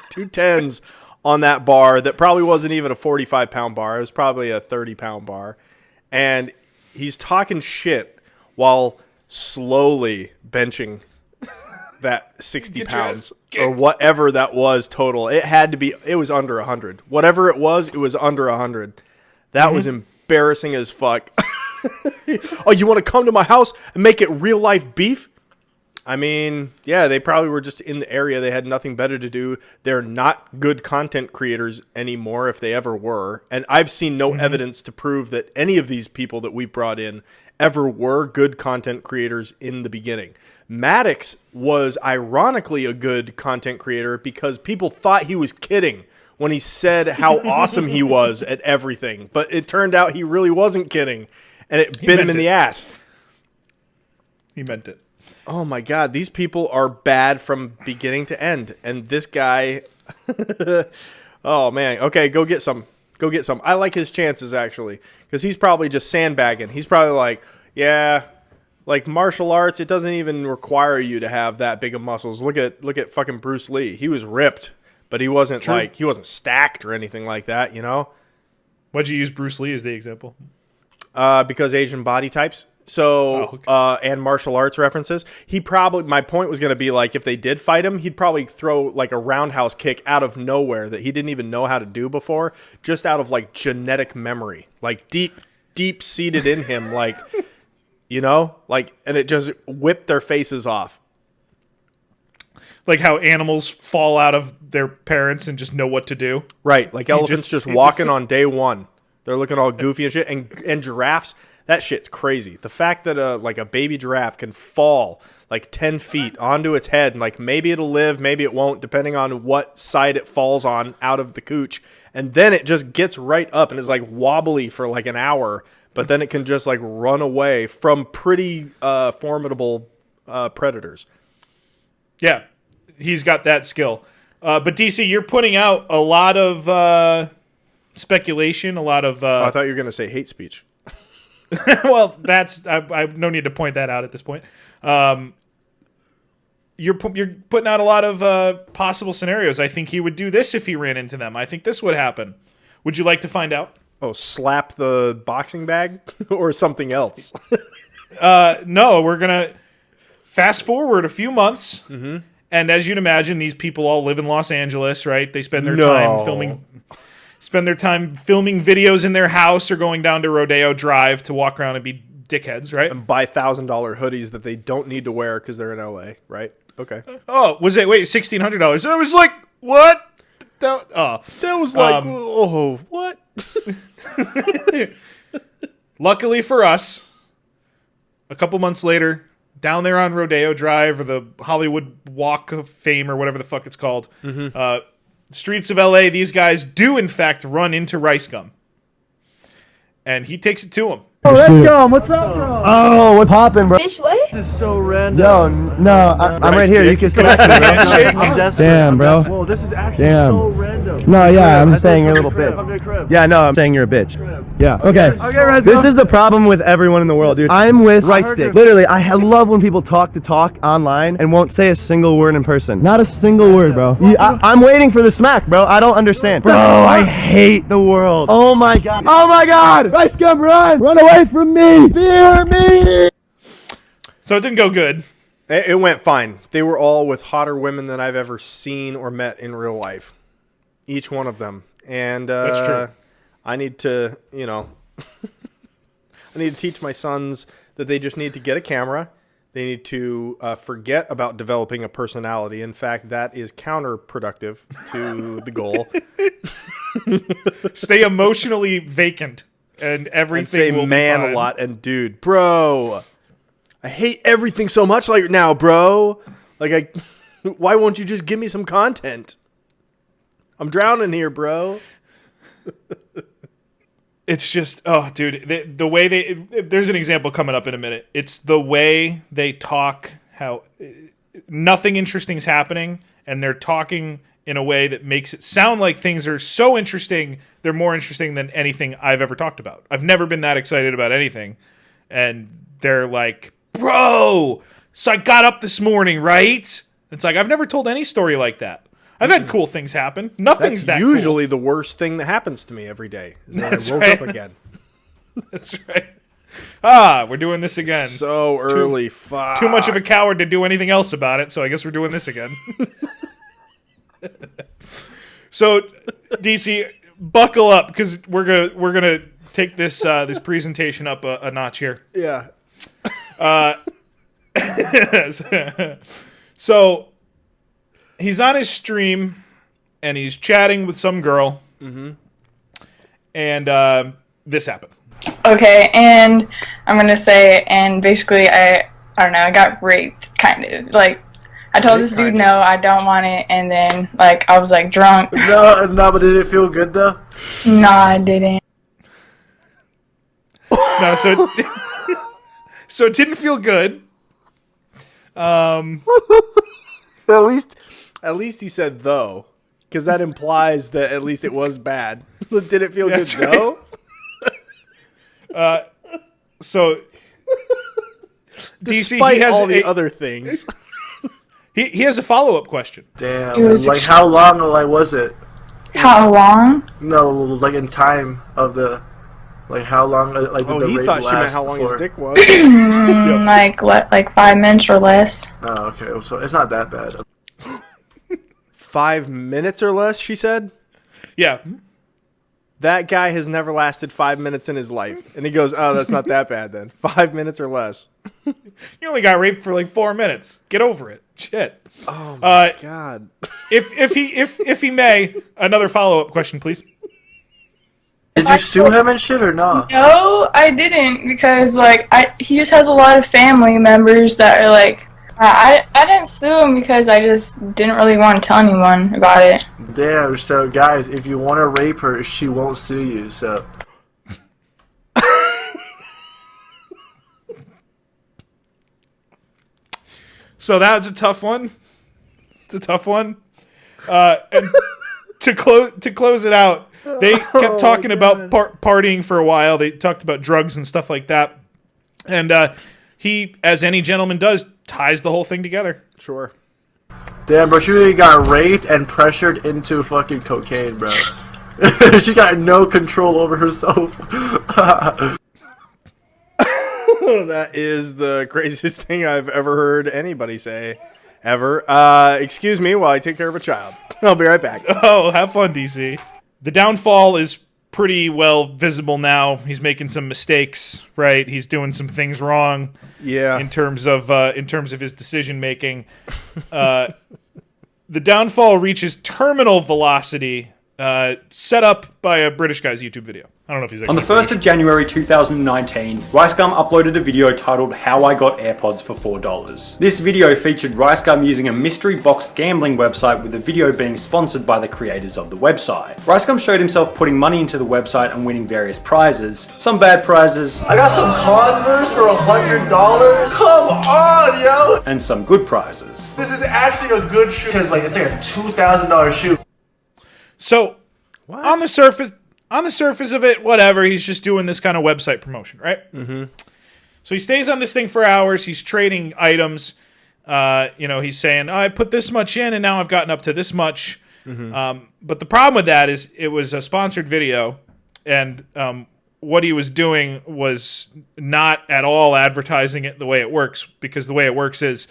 2 10s on that bar that probably wasn't even a 45-pound bar. It was probably a 30-pound bar. And he's talking shit while slowly benching that 60 pounds or whatever that was total. It had to be, it was under 100. Whatever it was under 100. That was embarrassing as fuck. Oh, you want to come to my house and make it real life beef? I mean, yeah, they probably were just in the area. They had nothing better to do. They're not good content creators anymore, if they ever were. And I've seen no evidence to prove that any of these people that we've brought in ever were good content creators in the beginning. Maddox was ironically a good content creator because people thought he was kidding when he said how awesome he was at everything. But it turned out he really wasn't kidding, and it bit him in the ass. He meant it. Oh my God, these people are bad from beginning to end. And this guy, oh man, okay, go get some. Go get some. I like his chances, actually, because he's probably just sandbagging. He's probably like, yeah, like martial arts, it doesn't even require you to have that big of muscles. Look at fucking Bruce Lee. He was ripped, but he wasn't he wasn't stacked or anything like that, you know? Why'd you use Bruce Lee as the example? Because Asian body types. So, and martial arts references. He probably, my point was going to be like, if they did fight him, he'd probably throw like a roundhouse kick out of nowhere that he didn't even know how to do before, just out of like genetic memory, like deep seated in him, like, you know, like, and it just whipped their faces off. Like how animals fall out of their parents and just know what to do. Right. Like elephants just walking on day one. They're looking all goofy and shit. And giraffes, that shit's crazy. The fact that like a baby giraffe can fall like 10 feet onto its head, and like maybe it'll live, maybe it won't, depending on what side it falls on out of the cooch. And then it just gets right up and is like wobbly for like an hour, but then it can just like run away from pretty formidable predators. Yeah, he's got that skill. But DC, you're putting out a lot of speculation, a lot of... I thought you were going to say hate speech. Well, that's I no need to point that out at this point. You're putting out a lot of possible scenarios. I think he would do this if he ran into them. I think this would happen. Would you like to find out? Oh, slap the boxing bag or something else? No, we're gonna fast forward a few months, and as you'd imagine, these people all live in Los Angeles, right? They spend their time filming videos in their house or going down to Rodeo Drive to walk around and be dickheads, right? And buy $1,000 hoodies that they don't need to wear because they're in LA, right? Okay. Oh, was it? Wait, $1,600. I was like, what? That was like, oh, what? Luckily for us, a couple months later, down there on Rodeo Drive or the Hollywood Walk of Fame or whatever the fuck it's called, streets of LA, these guys do in fact run into Ricegum. And he takes it to him. Oh, let's go. What's up, bro? Oh, what's poppin', bro? Bitch, what? This is so random. Yo, no, I'm right here. You can say it. I'm desperate. Damn, bro. Whoa, this is actually so random. No, yeah, I'm saying you're a little bitch. Yeah, no, I'm saying you're a bitch. Yeah. Okay. This is the problem with everyone in the world, dude. I'm with Rice Stick. Literally, I love when people talk online and won't say a single word in person. Not a single word, bro. I'm waiting for the smack, bro. I don't understand. Bro, I hate the world. Oh my god. Oh my god. Ricegum, run! Run away from me! Fear me! So it didn't go good. It went fine. They were all with hotter women than I've ever seen or met in real life. Each one of them. And That's true. I need to, I need to teach my sons that they just need to get a camera. They need to forget about developing a personality. In fact, that is counterproductive to the goal. Stay emotionally vacant, and everything will be man fine. a lot and dude, bro. I hate everything so much like now, bro. Like, why won't you just give me some content? I'm drowning here, bro. It's just, oh, dude, the way there's an example coming up in a minute. It's the way they talk, how nothing interesting is happening, and they're talking in a way that makes it sound like things are so interesting, they're more interesting than anything I've ever talked about. I've never been that excited about anything. And they're like, bro, so I got up this morning, right? It's like, I've never told any story like that. I've had cool things happen. Nothing's That's that usually cool. the worst thing that happens to me every day. Is that That's I woke right. up again. That's right. Ah, we're doing this again. So early. Fuck. Too much of a coward to do anything else about it, so I guess we're doing this again. So, DC, buckle up, because we're gonna take this this presentation up a notch here. Yeah. So he's on his stream and he's chatting with some girl. Mm-hmm. And this happened. Okay, and I'm gonna say, and basically, I don't know, I got raped, kind of. Like, I told this dude no, I don't want it, and then, like, I was, like, drunk. No, but did it feel good, though? No, I didn't. No, so it didn't feel good. At least he said though, because that implies that at least it was bad. Did it feel That's good right. though? So DC, Despite he has all the other things. He has a follow-up question. Damn. It was Like, how long, like, was it? How long? No, like, in time of the... Like, how long, like, did the he rape thought she meant last how long his before? dick was. Like 5 minutes or less. Oh, okay. So it's not that bad. 5 minutes or less, she said? Yeah. That guy has never lasted 5 minutes in his life. And he goes, oh, that's not that bad then. 5 minutes or less. You only got raped for like 4 minutes. Get over it. Shit. Oh my God. If he may, another follow-up question, please. Did you sue him and shit or not? No, I didn't, because, like, he just has a lot of family members that are, like, I didn't sue him because I just didn't really want to tell anyone about it. Damn, so guys, if you want to rape her, she won't sue you, so... So that was a tough one. It's a tough one. And to close it out, they kept talking about partying for a while. They talked about drugs and stuff like that. And he, as any gentleman does, ties the whole thing together. Sure. Damn, bro, she really got raped and pressured into fucking cocaine, bro. She got no control over herself. That is the craziest thing I've ever heard anybody say. Ever. Excuse me while I take care of a child. I'll be right back. Oh, have fun, DC. The downfall is pretty well visible now. He's making some mistakes, right? He's doing some things wrong. Yeah. In terms of his decision making. The downfall reaches terminal velocity, set up by a British guy's YouTube video. I don't know if he's On the 1st of January 2019, Ricegum uploaded a video titled How I Got AirPods for $4. This video featured Ricegum using a mystery boxed gambling website, with the video being sponsored by the creators of the website. Ricegum showed himself putting money into the website and winning various prizes. Some bad prizes. I got some Converse for $100? Come on, yo! And some good prizes. This is actually a good shoe. Because, like, it's like a $2,000 shoe. So, on the surface, on the surface of it, whatever. He's just doing this kind of website promotion, right? Mm-hmm. So he stays on this thing for hours. He's trading items. He's saying, I put this much in, and now I've gotten up to this much. Mm-hmm. But the problem with that is it was a sponsored video, and what he was doing was not at all advertising it the way it works, because the way it works is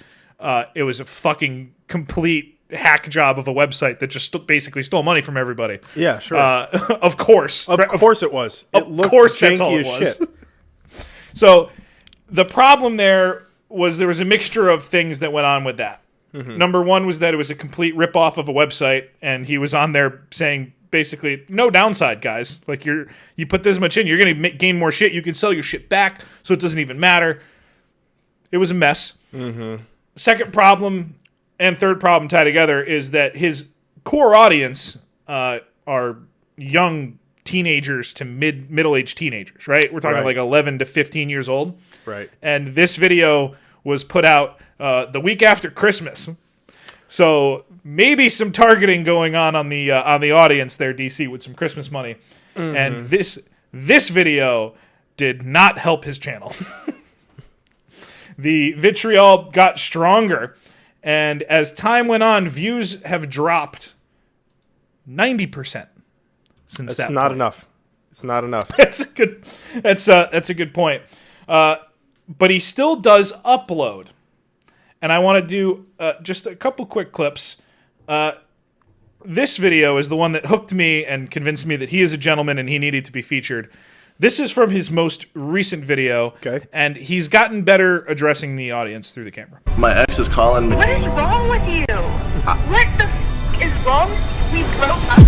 it was a fucking complete hack job of a website that just basically stole money from everybody. Yeah, sure. Of course. Of course it was. It looked course that's janky all as it was. shit. So the problem there was a mixture of things that went on with that. Mhm. Number one was that it was a complete ripoff of a website, and he was on there saying basically no downside, guys. Like you put this much in, you're going to gain more shit. You can sell your shit back, so it doesn't even matter. It was a mess. Mm-hmm. Second problem and third problem tied together is that his core audience are young teenagers to middle-aged teenagers, right? We're talking Right. like 11 to 15 years old. Right. And this video was put out the week after Christmas. So maybe some targeting going on the audience there, DC, with some Christmas money. Mhm. And this video did not help his channel. The vitriol got stronger, and as time went on, views have dropped 90% since That's that not point. enough. It's not enough. That's a good point. But he still does upload, and I want to do just a couple quick clips. This video is the one that hooked me and convinced me that he is a gentleman and he needed to be featured. This is from his most recent video, okay, and he's gotten better addressing the audience through the camera. My ex is calling me. What is wrong with you? What the is wrong? We broke up.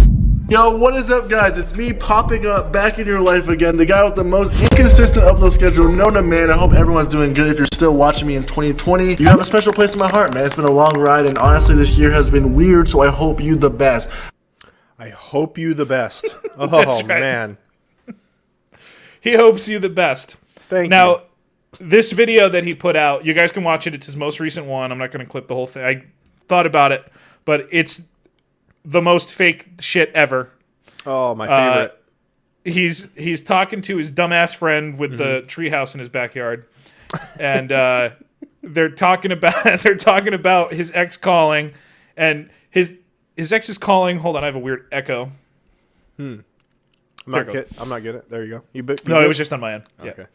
Yo, what is up, guys? It's me popping up back in your life again, the guy with the most inconsistent upload schedule known to man. I hope everyone's doing good. If you're still watching me in 2020, you have a special place in my heart, man. It's been a long ride, and honestly, this year has been weird, so I hope you the best. I hope you the best. Oh, That's right. man. He hopes you the best. Thank now, you. This video that he put out, you guys can watch it. It's his most recent one. I'm not going to clip the whole thing. I thought about it, but it's the most fake shit ever. Oh, my favorite. He's talking to his dumbass friend with the treehouse in his backyard, and they're talking about his ex calling, and his ex is calling. Hold on, I have a weird echo. I'm not getting it. There you go. No, good? it was just on my end. Yeah. Okay.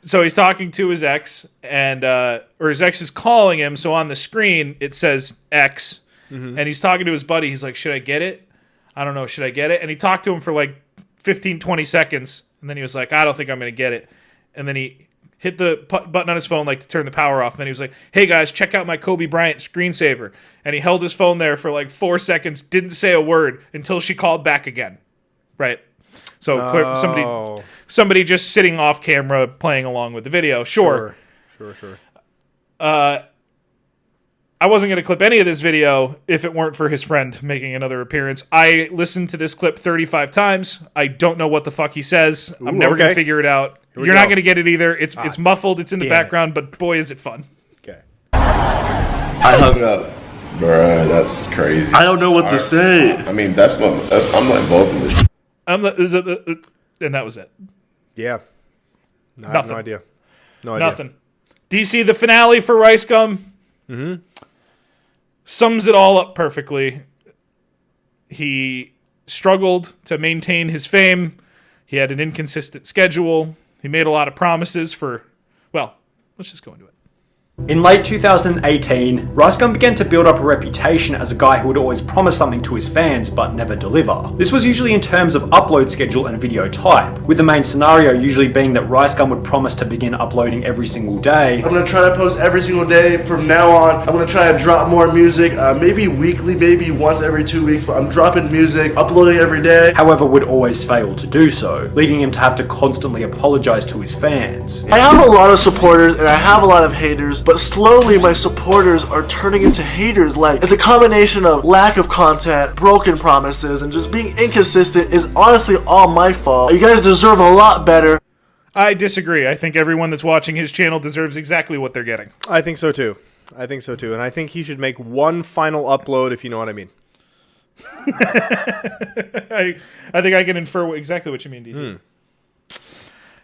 So he's talking to his ex, and or his ex is calling him. So on the screen it says X, and he's talking to his buddy. He's like, "Should I get it? I don't know. Should I get it?" And he talked to him for like 15, 20 seconds, and then he was like, "I don't think I'm going to get it." And then he hit the button on his phone like to turn the power off. And then he was like, "Hey guys, check out my Kobe Bryant screensaver." And he held his phone there for like 4 seconds, didn't say a word until she called back again. Right. So somebody just sitting off camera playing along with the video. Sure. I wasn't going to clip any of this video if it weren't for his friend making another appearance. I listened to this clip 35 times. I don't know what the fuck he says. I'm never going to figure it out. You're not going to get it either. It's muffled. It's in the background, but boy, is it fun. Okay. I hung up. Bruh, that's crazy. I don't know what to say. I mean, I'm not involved in this. And that was it. Yeah. No, I have Nothing. no idea. No idea. Nothing. DC, the finale for Ricegum sums it all up perfectly. He struggled to maintain his fame. He had an inconsistent schedule. He made a lot of promises for, well, let's just go into it. In late 2018, Ricegum began to build up a reputation as a guy who would always promise something to his fans but never deliver. This was usually in terms of upload schedule and video type, with the main scenario usually being that Ricegum would promise to begin uploading every single day. I'm gonna try to post every single day from now on. I'm gonna try to drop more music, maybe weekly, maybe once every 2 weeks, but I'm dropping music, uploading every day. However, would always fail to do so, leading him to have to constantly apologize to his fans. I have a lot of supporters and I have a lot of haters, but slowly my supporters are turning into haters. Like, it's a combination of lack of content, broken promises, and just being inconsistent is honestly all my fault. You guys deserve a lot better. I disagree. I think everyone that's watching his channel deserves exactly what they're getting. I think so too. And I think he should make one final upload, if you know what I mean. I think I can infer exactly what you mean, DC.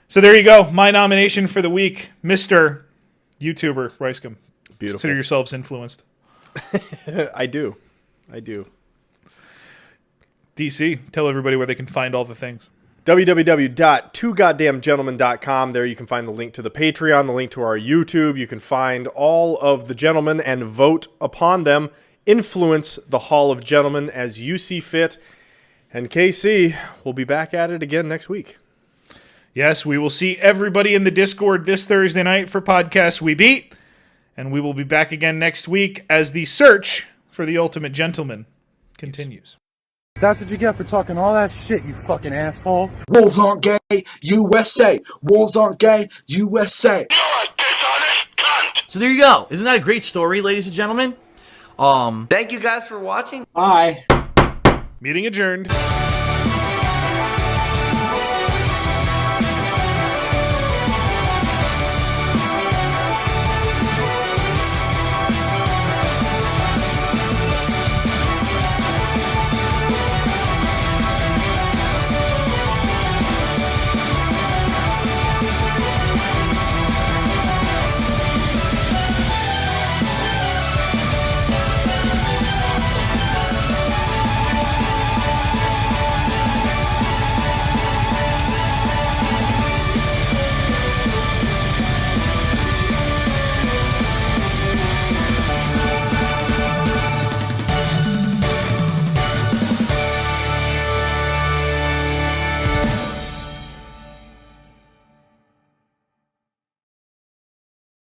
So there you go. My nomination for the week, Mr. YouTuber Ricegum. Beautiful. Consider yourselves influenced. I do. DC, tell everybody where they can find all the things. www.twogoddamngentlemen.com. There you can find the link to the Patreon, the link to our YouTube. You can find all of the gentlemen and vote upon them. Influence the Hall of Gentlemen as you see fit. And KC, we'll be back at it again next week. Yes, we will see everybody in the Discord this Thursday night for Podcast We Beat. And we will be back again next week as the search for the ultimate gentleman continues. That's what you get for talking all that shit, you fucking asshole. Wolves aren't gay, USA. Wolves aren't gay, USA. So there you go. Isn't that a great story, ladies and gentlemen? Thank you guys for watching. Bye. Meeting adjourned.